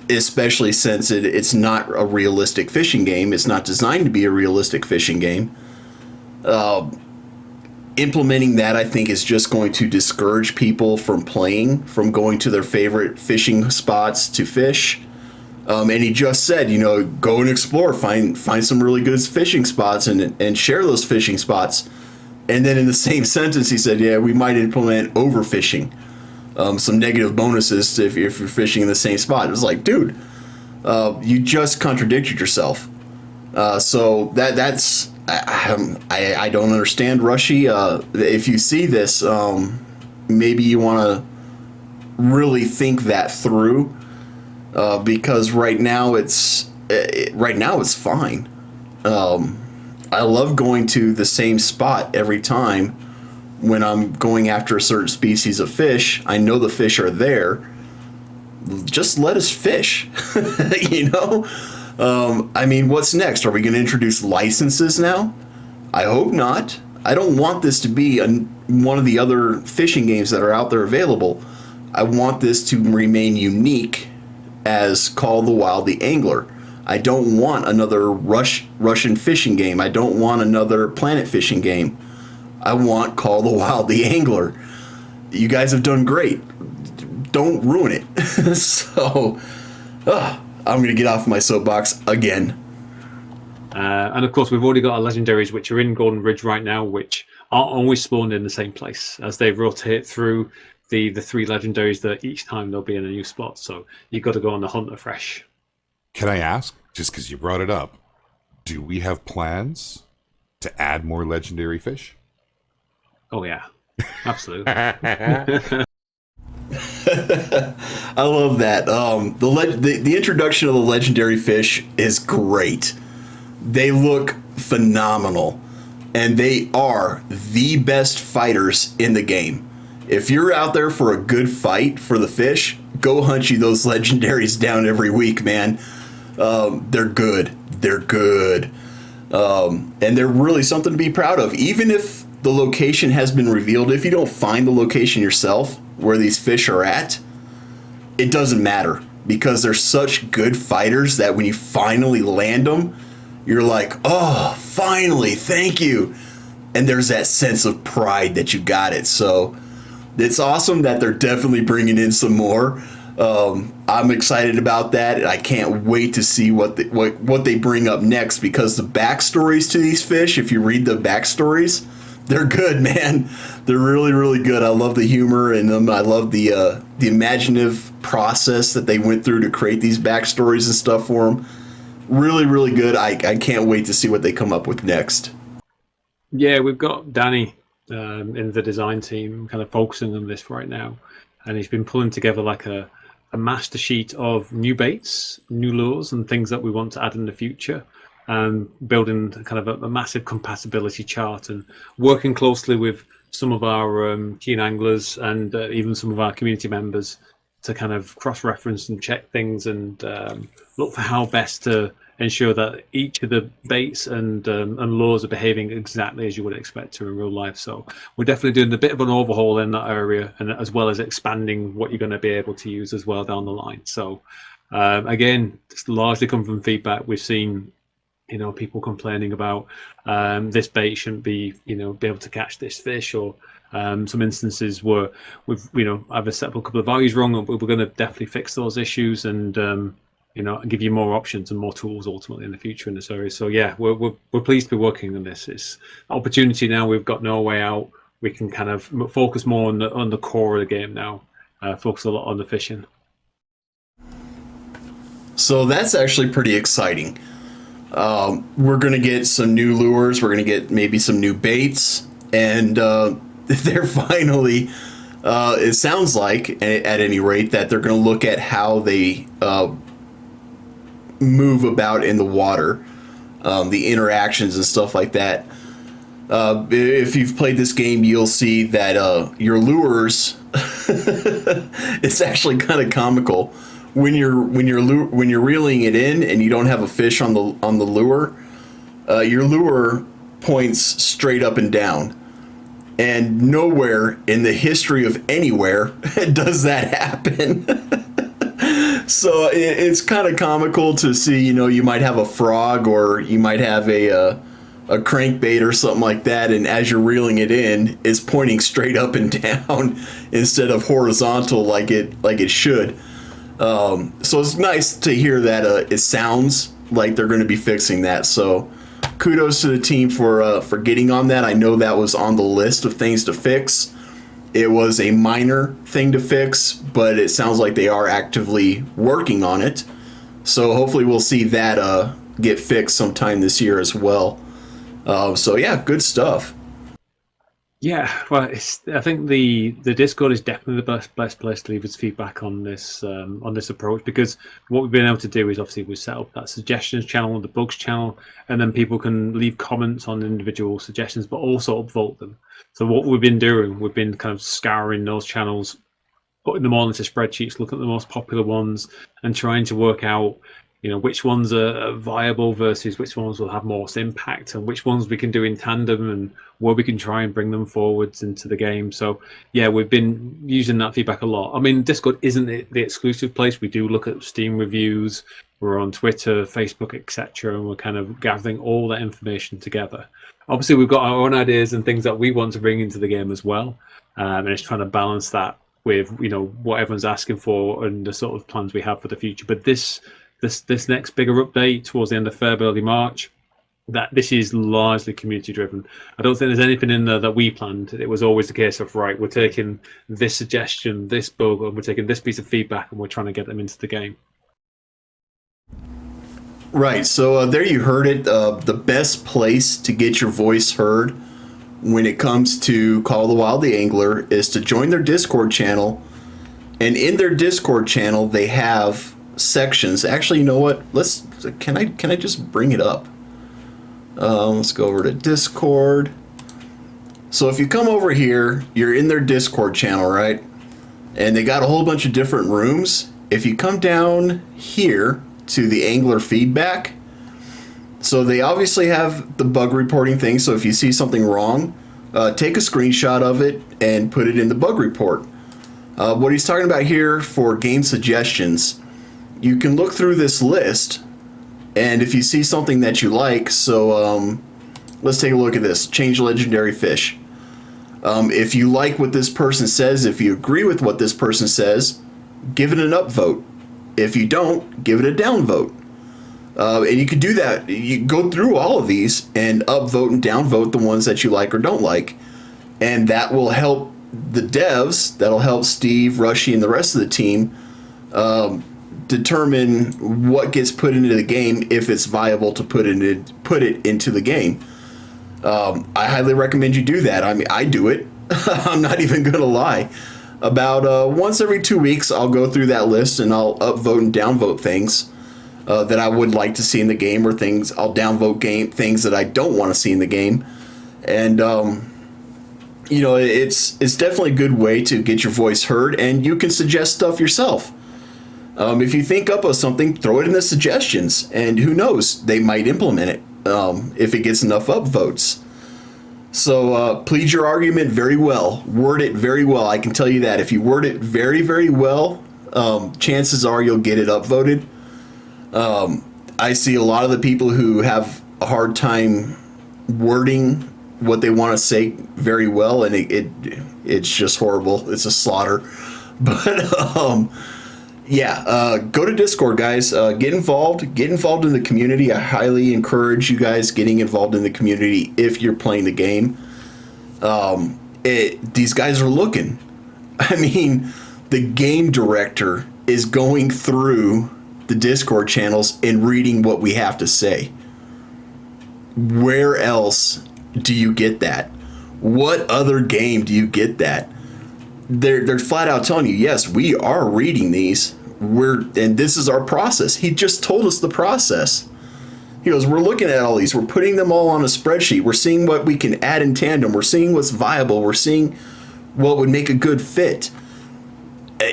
especially since it's not a realistic fishing game. It's not designed to be a realistic fishing game. Implementing that, I think, is just going to discourage people from going to their favorite fishing spots to fish. And he just said, go and explore, find some really good fishing spots and share those fishing spots. And then in the same sentence, he said, yeah, we might implement overfishing, some negative bonuses if you're fishing in the same spot. It was like, dude, you just contradicted yourself. So that's... I don't understand, Rushy. If you see this, maybe you want to really think that through, because right now it's fine. I love going to the same spot every time when I'm going after a certain species of fish. I know the fish are there. Just let us fish, I mean, what's next? Are we going to introduce licenses now? I hope not. I don't want this to be one of the other fishing games that are out there available. I want this to remain unique as Call of the Wild: The Angler. I don't want another Russian fishing game. I don't want another Planet fishing game. I want Call of the Wild: The Angler. You guys have done great. Don't ruin it. So, I'm going to get off my soapbox again. And of course, we've already got our legendaries, which are in Golden Ridge right now, which aren't always spawned in the same place as they rotate through the three legendaries that each time they'll be in a new spot. So you've got to go on the hunt afresh. Can I ask, just because you brought it up, do we have plans to add more legendary fish? Oh yeah, absolutely. I love that. The introduction of the legendary fish is great. They look phenomenal, and they are the best fighters in the game. If you're out there for a good fight for the fish, go hunt you those legendaries down every week, man. They're good. They're good. And they're really something to be proud of. Even if the location has been revealed, if you don't find the location yourself where these fish are at, it doesn't matter, because they're such good fighters that when you finally land them, you're like, oh, finally, thank you. And there's that sense of pride that you got it. So it's awesome that they're definitely bringing in some more. I'm excited about that. I can't wait to see what they bring up next, because the backstories to these fish, if you read the backstories, they're good, man. They're really, really good. I love the humor in them. I love the imaginative process that they went through to create these backstories and stuff for them. Really, really good. I can't wait to see what they come up with next. Yeah, we've got Danny in the design team kind of focusing on this right now, and he's been pulling together like a master sheet of new baits, new lures, and things that we want to add in the future, and building kind of a massive compatibility chart, and working closely with some of our keen anglers and even some of our community members to kind of cross-reference and check things, and look for how best to ensure that each of the baits and lures are behaving exactly as you would expect to in real life. So we're definitely doing a bit of an overhaul in that area, and as well as expanding what you're going to be able to use as well down the line. So again, it's largely come from feedback. We've seen, people complaining about this bait shouldn't be, be able to catch this fish, or some instances where we've, either set up a couple of values wrong, and we're going to definitely fix those issues, and give you more options and more tools ultimately in the future in this area. So yeah, we're pleased to be working on this. It's an opportunity now. We've got no way out. We can kind of focus more on the core of the game now. Focus a lot on the fishing. So that's actually pretty exciting. We're going to get some new lures. We're going to get maybe some new baits, and they're finally, it sounds like, at any rate, that they're going to look at how they move about in the water, the interactions and stuff like that. If you've played this game, you'll see that your lures, it's actually kind of comical. When you're reeling it in and you don't have a fish on the lure, your lure points straight up and down, and nowhere in the history of anywhere does that happen. So it's kind of comical to see. You might have a frog, or you might have a crankbait or something like that, and as you're reeling it in, it's pointing straight up and down instead of horizontal like it should. So it's nice to hear that it sounds like they're going to be fixing that. So kudos to the team for getting on that. I know that was on the list of things to fix. It was a minor thing to fix, but it sounds like they are actively working on it. So hopefully we'll see that get fixed sometime this year as well. So yeah, good stuff. Yeah, well, I think the Discord is definitely the best place to leave its feedback on this approach, because what we've been able to do is obviously we set up that suggestions channel, the bugs channel, and then people can leave comments on individual suggestions, but also upvote them. So what we've been doing, we've been kind of scouring those channels, putting them all into spreadsheets, looking at the most popular ones, and trying to work out, which ones are viable versus which ones will have most impact, and which ones we can do in tandem, and where we can try and bring them forwards into the game. So yeah, we've been using that feedback a lot. I mean, Discord isn't the exclusive place. We do look at Steam reviews. We're on Twitter, Facebook, etc., and we're kind of gathering all that information together. Obviously, we've got our own ideas and things that we want to bring into the game as well, and it's trying to balance that with what everyone's asking for and the sort of plans we have for the future. But this next bigger update towards the end of February, early March, that this is largely community driven. I don't think there's anything in there that we planned. It was always the case of, right, we're taking this suggestion, this bug, and we're taking this piece of feedback, and we're trying to get them into the game. Right. So there you heard it. The best place to get your voice heard when it comes to Call of the Wild the Angler is to join their Discord channel. And in their Discord channel, they have sections. Actually, you know what? Can I just bring it up? Let's go over to Discord. So if you come over here, you're in their Discord channel, right? And they got a whole bunch of different rooms. If you come down here to the angler feedback, so they obviously have the bug reporting thing. So if you see something wrong, take a screenshot of it and put it in the bug report. What he's talking about here for game suggestions, you can look through this list, and if you see something that you like, so let's take a look at this. Change legendary fish. If you like what this person says, if you agree with what this person says, give it an upvote. If you don't, give it a downvote. And you can do that. You go through all of these and upvote and downvote the ones that you like or don't like. And that will help the devs, that'll help Steve, Rushy, and the rest of the team determine what gets put into the game, if it's viable to put it into the game. I highly recommend you do that. I mean, I do it. I'm not even gonna lie. About once every 2 weeks, I'll go through that list and I'll upvote and downvote things that I would like to see in the game, or things I'll downvote things that I don't want to see in the game. And you know, it's definitely a good way to get your voice heard, and you can suggest stuff yourself. If you think up of something, throw it in the suggestions, and who knows, they might implement it if it gets enough upvotes. So plead your argument very well, word it very well. I can tell you that if you word it very, very well, chances are you'll get it upvoted. I see a lot of the people who have a hard time wording what they want to say very well, and it's just horrible. It's a slaughter. But yeah, go to Discord, guys. Get involved in the community. I highly encourage you guys getting involved in the community if you're playing the game. These guys are looking. I mean, the game director is going through the Discord channels and reading what we have to say. Where else do you get that? What other game do you get that? They're flat out telling you, yes, we are reading these. And this is our process. He just told us the process. He goes, we're looking at all these. We're putting them all on a spreadsheet. We're seeing what we can add in tandem. We're seeing what's viable. We're seeing what would make a good fit.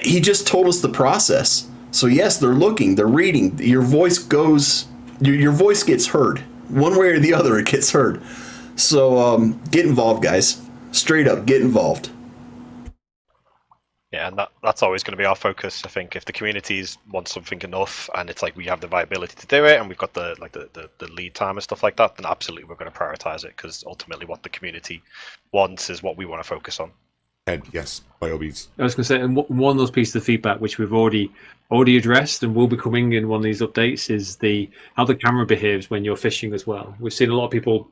He just told us the process. So yes, they're looking, they're reading. Your voice goes, your voice gets heard. One way or the other, it gets heard. So get involved, guys. Straight up, get involved. Yeah, and that's always going to be our focus. I think if the communities want something enough, and it's like we have the viability to do it, and we've got the lead time and stuff like that, then absolutely we're going to prioritize it, because ultimately what the community wants is what we want to focus on. And yes, by all means. I was going to say, and one of those pieces of feedback which we've already addressed and will be coming in one of these updates is how the camera behaves when you're fishing as well. We've seen a lot of people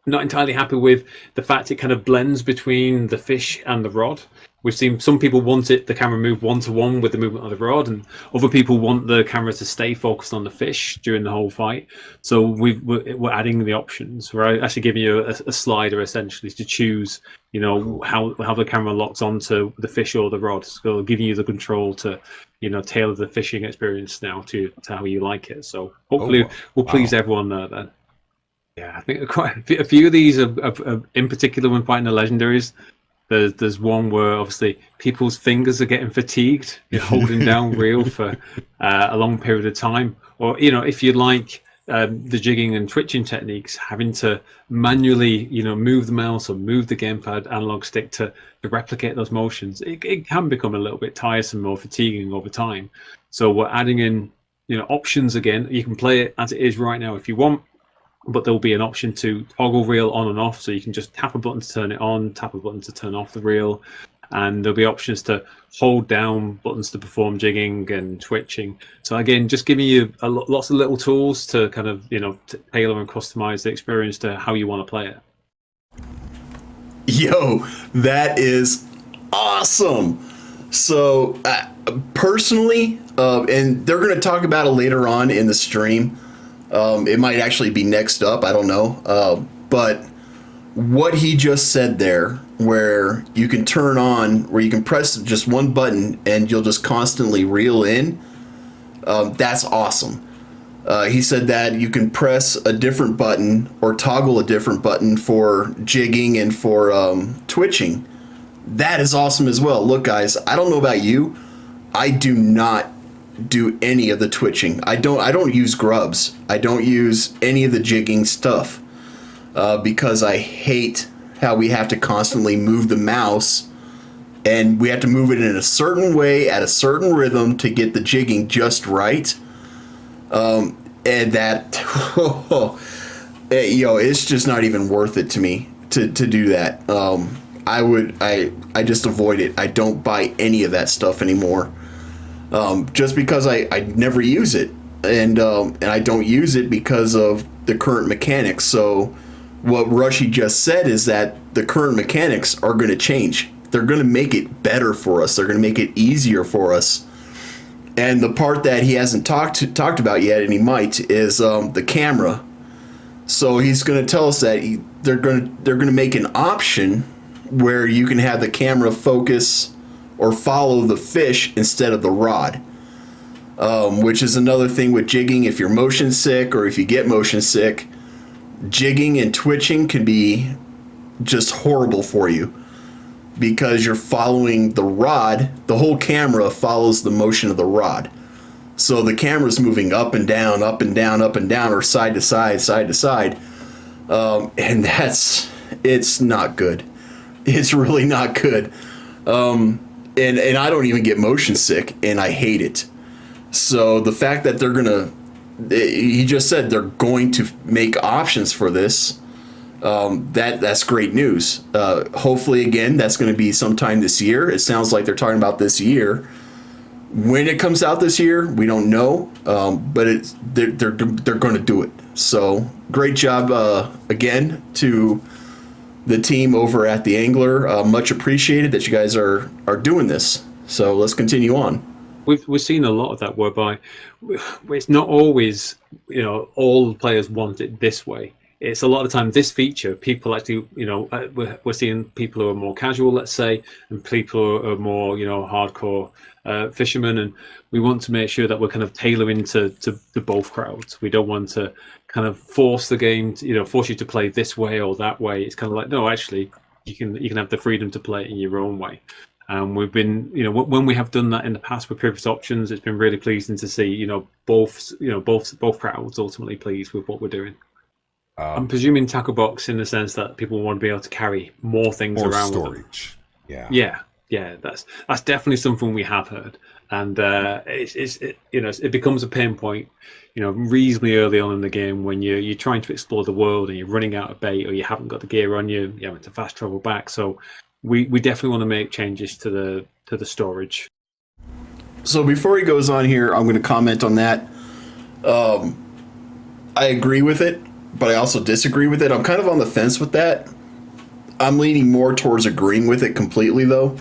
not entirely happy with the fact it kind of blends between the fish and the rod. We've seen some people want the camera move one-to-one with the movement of the rod, and other people want the camera to stay focused on the fish during the whole fight. So we're adding the options. We're actually giving you a slider essentially to choose, you know, how the camera locks onto the fish or the rod. So giving you the control to, you know, tailor the fishing experience now to how you like it. So hopefully we'll please everyone there then. Yeah, I think quite a few of these are in particular when fighting the legendaries. There's one where obviously people's fingers are getting fatigued, holding down reel for a long period of time. Or, you know, if you like the jigging and twitching techniques, having to manually, you know, move the mouse or move the gamepad analog stick to replicate those motions, it can become a little bit tiresome or fatiguing over time. So we're adding in, you know, options again. You can play it as it is right now if you want, but there'll be an option to toggle reel on and off, so you can just tap a button to turn it on, tap a button to turn off the reel. and there'll be options to hold down buttons to perform jigging and twitching. So again, just giving you lots of little tools to kind of tailor and customize the experience to how you want to play it. Yo, that is awesome. So personally, and they're going to talk about it later on in the stream. It might actually be next up. I don't know. But what he just said there, where you can turn on, where you can press just one button and you'll just constantly reel in, that's awesome. He said that you can press a different button or toggle a different button for jigging and for twitching. That is awesome as well. Look, guys, I don't know about you. I do not do any of the twitching. I don't use grubs. I don't use any of the jigging stuff because I hate how we have to constantly move the mouse, and we have to move it in a certain way at a certain rhythm to get the jigging just right. And that, it's just not even worth it to me to do that. I just avoid it. I don't buy any of that stuff anymore. Just because I never use it, and I don't use it because of the current mechanics. So what Rushy just said is that the current mechanics are going to change. They're going to make it better for us. They're going to make it easier for us. And the part that he hasn't talked about yet, and he might, is the camera. So he's going to tell us that they're going to make an option where you can have the camera focus or follow the fish instead of the rod, which is another thing with jigging. If you're motion sick or if you get motion sick, jigging and twitching can be just horrible for you because you're following the rod. The whole camera follows the motion of the rod. So the camera's moving up and down, up and down, up and down, or side to side, side to side. And it's not good. It's really not good. And I don't even get motion sick, and I hate it. So the fact that he just said they're going to make options for this, that's great news. Hopefully, again, that's going to be sometime this year. It sounds like they're talking about this year. When it comes out this year, we don't know, but they're going to do it. So great job again to the team over at the Angler. Much appreciated that you guys are doing this. So let's continue on. We've seen a lot of that whereby it's not always all players want it this way. It's a lot of time this feature people actually we're seeing people who are more casual, let's say, and people who are more hardcore fishermen, and we want to make sure that we're kind of tailoring to both crowds. We don't want to kind of force the game force you to play this way or that way. It's kind of like, no, actually you can have the freedom to play it in your own way. And we've been, when we have done that in the past with previous options, it's been really pleasing to see, both crowds ultimately pleased with what we're doing. I'm presuming tackle box in the sense that people want to be able to carry more things around. Storage. With them. Yeah. That's definitely something we have heard, and it becomes a pain point, reasonably early on in the game when you're trying to explore the world and you're running out of bait or you haven't got the gear on you, you're having to fast travel back. So we definitely want to make changes to the storage. So before he goes on here, I'm going to comment on that. I agree with it, but I also disagree with it. I'm kind of on the fence with that. I'm leaning more towards agreeing with it completely, though.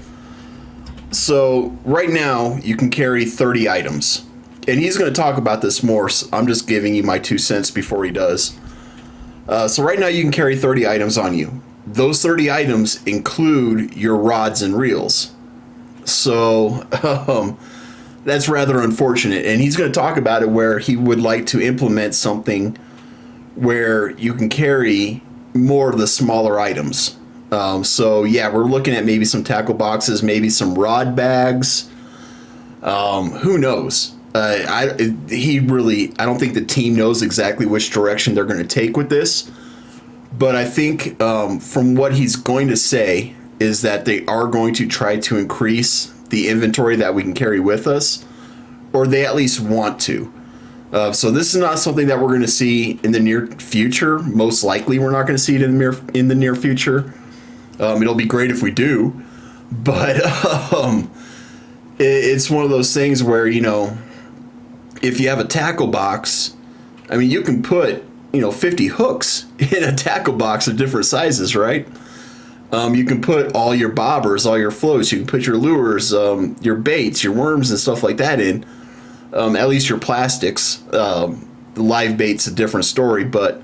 So right now, you can carry 30 items. And he's going to talk about this more, so I'm just giving you my 2 cents before he does. So right now, you can carry 30 items on you. Those 30 items include your rods and reels. So that's rather unfortunate. And he's going to talk about it where he would like to implement something where you can carry more of the smaller items. So yeah, we're looking at maybe some tackle boxes, maybe some rod bags. Who knows? I don't think the team knows exactly which direction they're going to take with this. But I think from what he's going to say is that they are going to try to increase the inventory that we can carry with us, or they at least want to. So this is not something that we're going to see in the near future. Most likely, we're not going to see it in the near future. It'll be great if we do, But it's one of those things where, if you have a tackle box, I mean, you can put 50 hooks in a tackle box of different sizes, right? You can put all your bobbers, all your floats. You can put your lures, your baits, your worms, and stuff like that in. At least your plastics. The live bait's a different story, but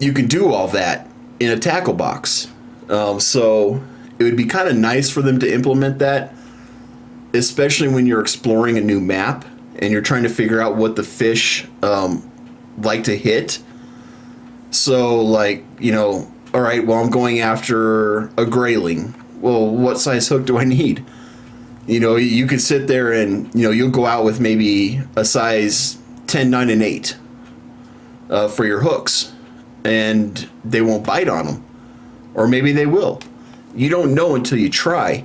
you can do all that in a tackle box. So it would be kind of nice for them to implement that, especially when you're exploring a new map and you're trying to figure out what the fish like to hit. So, like, all right, well, I'm going after a grayling. Well, what size hook do I need? You could sit there and, you'll go out with maybe a size 10, 9, and 8 for your hooks, and they won't bite on them. Or maybe they will. You don't know until you try.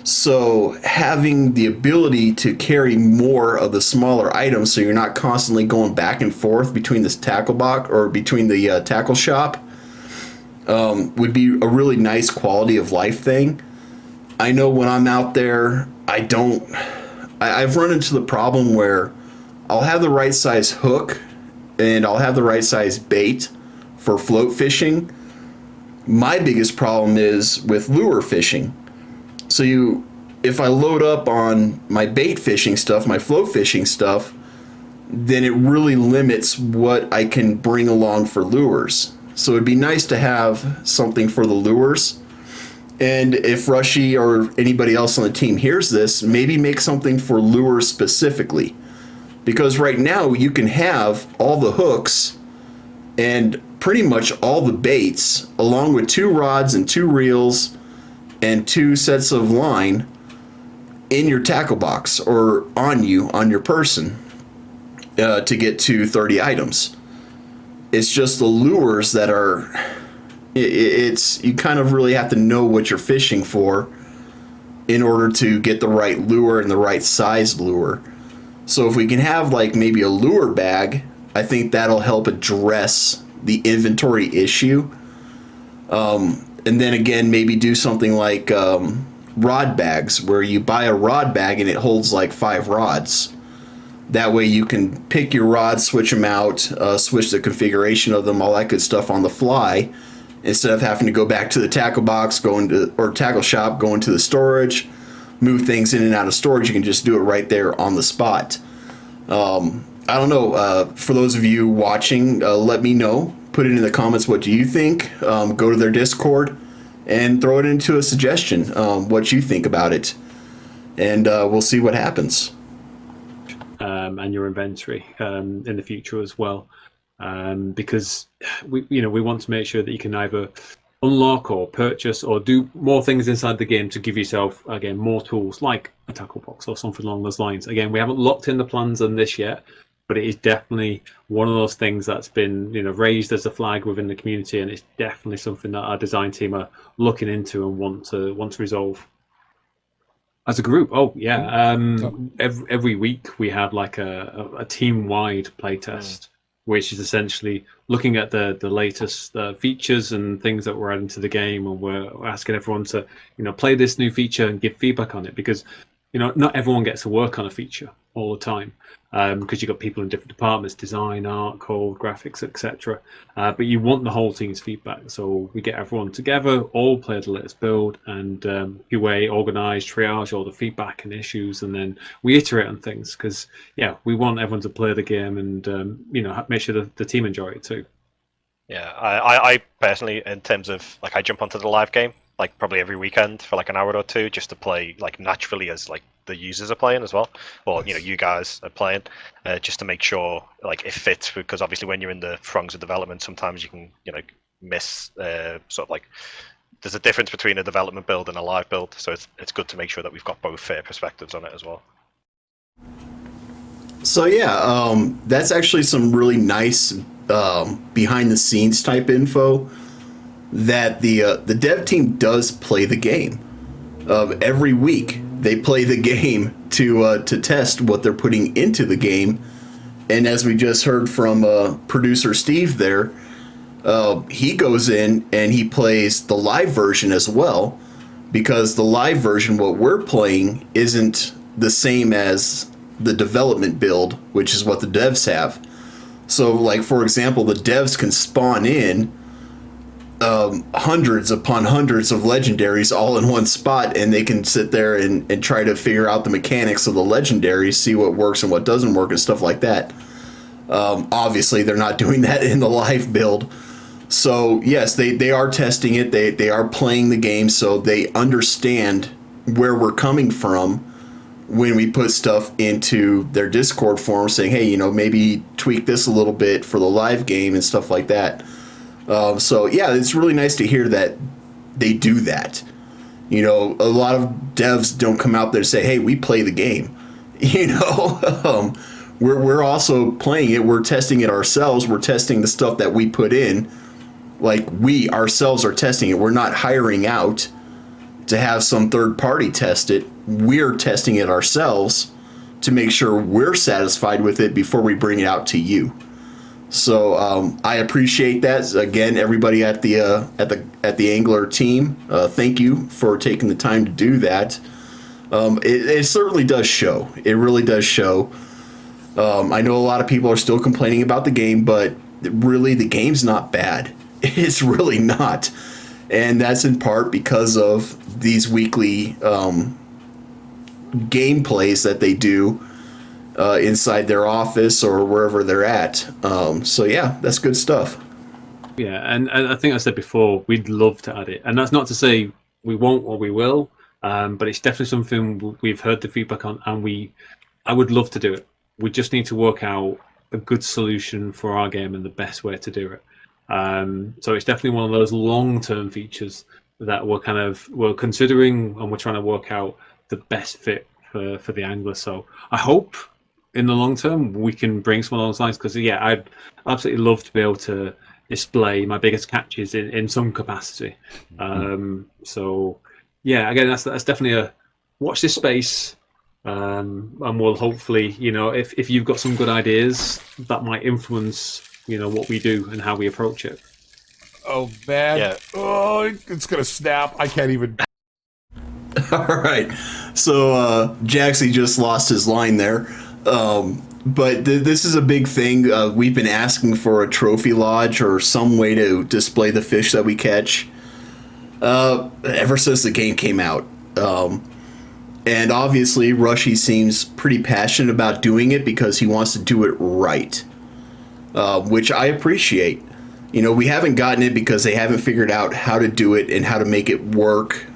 So having the ability to carry more of the smaller items so you're not constantly going back and forth between this tackle box or between the tackle shop would be a really nice quality of life thing. I know when I'm out there, I've run into the problem where I'll have the right size hook and I'll have the right size bait for float fishing. My biggest problem is with lure fishing. So if I load up on my bait fishing stuff, my float fishing stuff, then it really limits what I can bring along for lures. So it'd be nice to have something for the lures. And if Rushy or anybody else on the team hears this, maybe make something for lures specifically. Because right now you can have all the hooks and pretty much all the baits, along with 2 rods and 2 reels and 2 sets of line in your tackle box or on your person to get to 30 items. It's just the lures that are, you kind of really have to know what you're fishing for in order to get the right lure and the right size lure. So if we can have like maybe a lure bag, I think that'll help address the inventory issue. And then again, maybe do something like rod bags, where you buy a rod bag and it holds like 5 rods. That way you can pick your rods, switch them out, switch the configuration of them, all that good stuff on the fly, instead of having to go back to the tackle box, or tackle shop, go into the storage, move things in and out of storage. You can just do it right there on the spot. I don't know. For those of you watching, let me know. Put it in the comments. What do you think? Go to their Discord and throw it into a suggestion. What you think about it, and we'll see what happens. And your inventory in the future as well, because we want to make sure that you can either unlock or purchase or do more things inside the game to give yourself, again, more tools like a tackle box or something along those lines. Again, we haven't locked in the plans on this yet, but it is definitely one of those things that's been raised as a flag within the community, and it's definitely something that our design team are looking into and want to resolve as a group. Every week we have like a team-wide playtest, which is essentially looking at the latest features and things that we're adding to the game, and we're asking everyone to play this new feature and give feedback on it, because not everyone gets to work on a feature all the time, because you've got people in different departments, design, art, code, graphics, etc. But you want the whole team's feedback. So we get everyone together, all play the latest build, and QA, organize, triage all the feedback and issues, and then we iterate on things, because we want everyone to play the game and make sure the team enjoy it too. Yeah, I personally, in terms of like, I jump onto the live game like probably every weekend for like an hour or two, just to play like naturally as like the users are playing as well, or you guys are playing, just to make sure like it fits, because obviously when you're in the throngs of development, sometimes you can miss sort of like, there's a difference between a development build and a live build, so it's good to make sure that we've got both fair perspectives on it as well. So that's actually some really nice behind the scenes type info, that the dev team does play the game. Every week they play the game to test what they're putting into the game. And as we just heard from producer Steve there, he goes in and he plays the live version as well, because the live version, what we're playing, isn't the same as the development build, which is what the devs have. So, like, for example, the devs can spawn in hundreds upon hundreds of legendaries all in one spot, and they can sit there and try to figure out the mechanics of the legendaries, see what works and what doesn't work and stuff like that. Obviously, they're not doing that in the live build. So, yes, they are testing it. They are playing the game, so they understand where we're coming from when we put stuff into their Discord forum saying, hey, maybe tweak this a little bit for the live game and stuff like that. So, yeah, it's really nice to hear that they do that. A lot of devs don't come out there and say, hey, we play the game. We're also playing it. We're testing it ourselves. We're testing the stuff that we put in. Like, we ourselves are testing it. We're not hiring out to have some third party test it. We're testing it ourselves to make sure we're satisfied with it before we bring it out to you. So I appreciate that. Again, everybody at the Angler team, thank you for taking the time to do that. It certainly does show. It really does show. I know a lot of people are still complaining about the game, but really the game's not bad. It's really not. And that's in part because of these weekly gameplays that they do inside their office or wherever they're at. So yeah, that's good stuff. Yeah, and I think I said before, we'd love to add it. And that's not to say we won't or we will, but it's definitely something we've heard the feedback on, and I would love to do it. We just need to work out a good solution for our game and the best way to do it. So it's definitely one of those long-term features that we're considering, and we're trying to work out the best fit for the angler. So I hope in the long term we can bring some along those lines, because yeah, I'd absolutely love to be able to display my biggest catches in some capacity. So yeah, again, that's definitely a watch this space. And we'll hopefully, if you've got some good ideas that might influence what we do and how we approach it. Oh man! Yeah. Oh, it's gonna snap. I can't even. All right. So Jaxie just lost his line there. But this is a big thing. We've been asking for a trophy lodge or some way to display the fish that we catch ever since the game came out. And obviously, Rushy seems pretty passionate about doing it because he wants to do it right. Which I appreciate. We haven't gotten it because they haven't figured out how to do it and how to make it work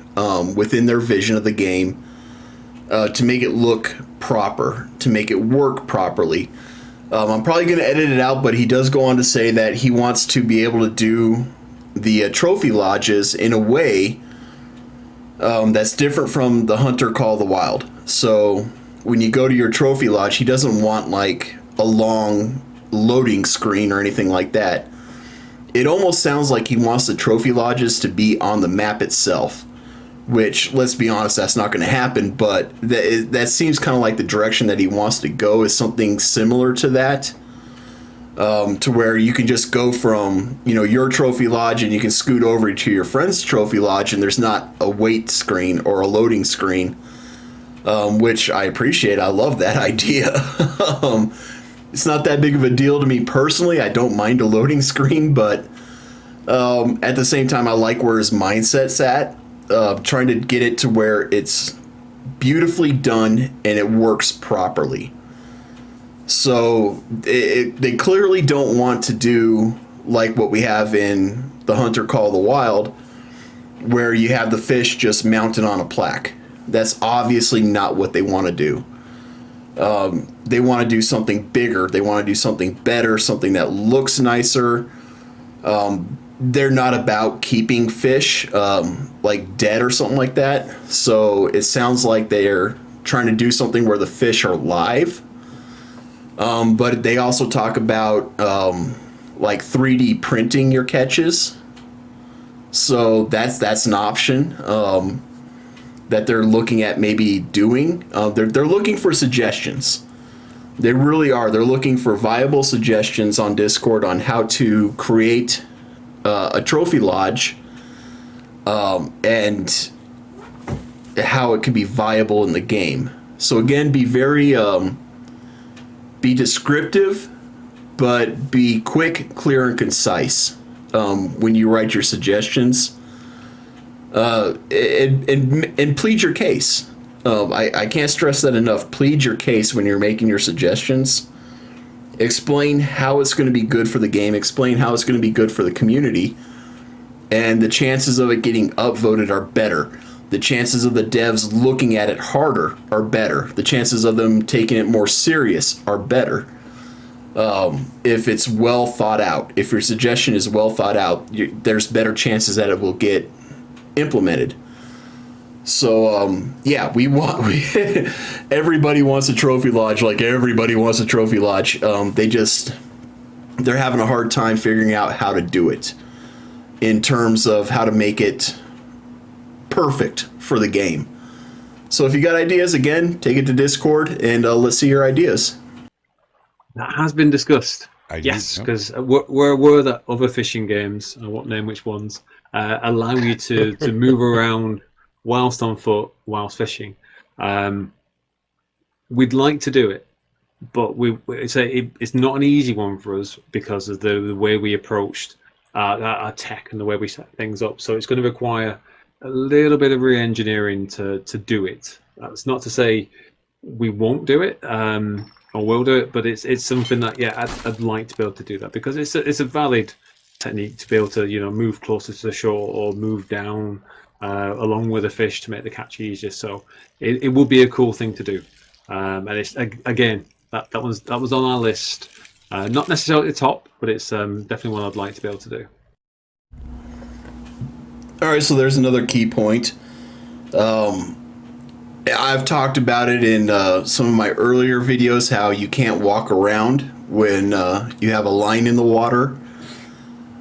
within their vision of the game, to make it look proper, to make it work properly. I'm probably going to edit it out, but he does go on to say that he wants to be able to do the trophy lodges in a way that's different from the Hunter Call of the Wild. So when you go to your trophy lodge, he doesn't want like a long loading screen or anything like that. It almost sounds like he wants the trophy lodges to be on the map itself, which, let's be honest, that's not going to happen, but that seems kind of like the direction that he wants to go, is something similar to that, to where you can just go from your trophy lodge and you can scoot over to your friend's trophy lodge and there's not a wait screen or a loading screen, which I appreciate. I love that idea. It's not that big of a deal to me personally. I don't mind a loading screen, but at the same time, I like where his mindset's at, trying to get it to where it's beautifully done and it works properly. So they clearly don't want to do like what we have in the Hunter Call of the Wild, where you have the fish just mounted on a plaque. That's obviously not what they want to do. They want to do something bigger. They want to do something better, something that looks nicer. They're not about keeping fish like dead or something like that. So it sounds like they're trying to do something where the fish are live. But they also talk about like 3D printing your catches. So that's an option that they're looking at maybe doing. They're looking for suggestions. They really are. They're looking for viable suggestions on Discord on how to create a trophy lodge, and how it can be viable in the game. So again, be very be descriptive, but be quick, clear, and concise when you write your suggestions. And plead your case. I can't stress that enough. Plead your case when you're making your suggestions. Explain how it's going to be good for the game. Explain how it's going to be good for the community. And the chances of it getting upvoted are better. The chances of the devs looking at it harder are better. The chances of them taking it more serious are better. If it's well thought out, if your suggestion is well thought out, there's better chances that it will get implemented. So yeah, everybody wants a trophy lodge. Like everybody wants a trophy lodge. They're having a hard time figuring out how to do it in terms of how to make it perfect for the game. So if you got ideas, again, take it to Discord and let's see your ideas. That has been discussed. Yes, because we're aware that other fishing games, I won't name which ones, allow you to move around whilst on foot, whilst fishing. We'd like to do it, but it's not an easy one for us because of the way we approached our tech and the way we set things up. So it's going to require a little bit of re-engineering to do it. That's not to say we won't do it or will do it, but it's something that I'd like to be able to do that because it's a valid technique to be able to move closer to the shore or move down along with a fish to make the catch easier. So it would be a cool thing to do, and it's again that was on our list. Not necessarily at the top, but it's definitely one I'd like to be able to do. All right, so there's another key point. I've talked about it in some of my earlier videos, how you can't walk around when you have a line in the water.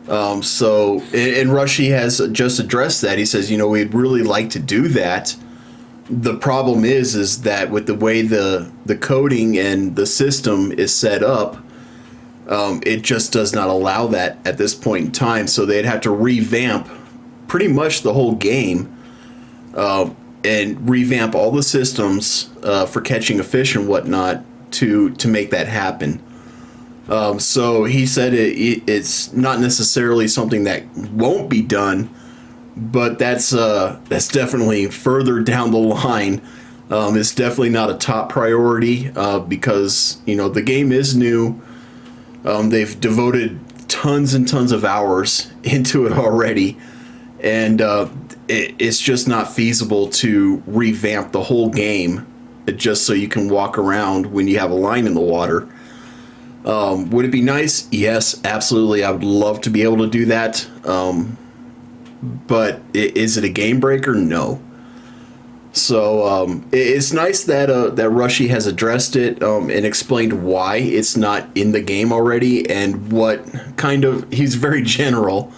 And Rushy has just addressed that. He says, we'd really like to do that. The problem is that with the way the coding and the system is set up, it just does not allow that at this point in time. So they'd have to revamp pretty much the whole game and revamp all the systems for catching a fish and whatnot to make that happen. So he said it's not necessarily something that won't be done, but that's definitely further down the line. It's definitely not a top priority because the game is new. They've devoted tons and tons of hours into it already, and it's just not feasible to revamp the whole game just so you can walk around when you have a line in the water. Would it be nice? Yes, absolutely. I would love to be able to do that. But is it a game breaker? No. So it's nice that Rushy has addressed it and explained why it's not in the game already and what kind of. He's very general.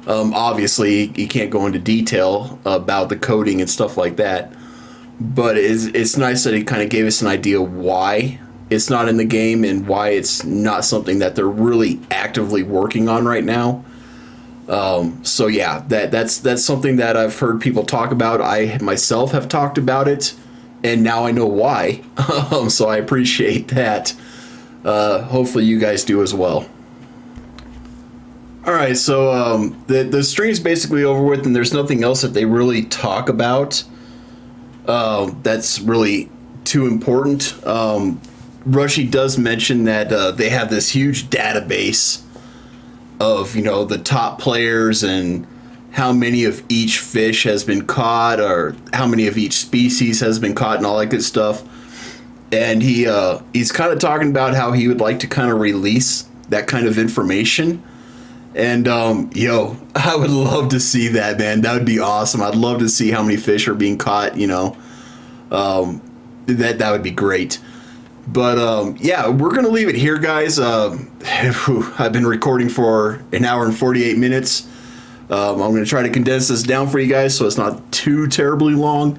Obviously, he can't go into detail about the coding and stuff like that. But it's nice that he kind of gave us an idea why it's not in the game and why it's not something that they're really actively working on right now. So yeah, that's something that I've heard people talk about. I myself have talked about it, and now I know why. So I appreciate that. Hopefully you guys do as well. All right, so the stream's basically over with, and there's nothing else that they really talk about that's really too important. Rushy does mention that they have this huge database of the top players and how many of each fish has been caught or how many of each species has been caught and all that good stuff. And he's kind of talking about how he would like to kind of release that kind of information. And I would love to see that, man. That would be awesome. I'd love to see how many fish are being caught. That would be great. But yeah, we're gonna leave it here, guys. I've been recording for an hour and 48 minutes. I'm gonna try to condense this down for you guys so it's not too terribly long.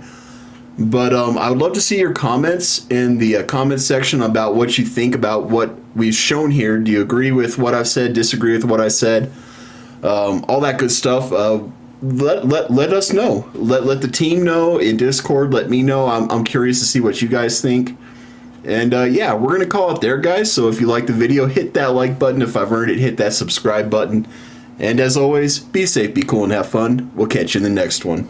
But I would love to see your comments in the comment section about what you think about what we've shown here. Do you agree with what I've said? Disagree with what I said? All that good stuff. let us know. Let the team know in Discord. Let me know. I'm curious to see what you guys think. And yeah, we're gonna call it there, guys. So if you like the video, hit that like button. If I've earned it, hit that subscribe button. And as always, be safe, be cool, and have fun. We'll catch you in the next one.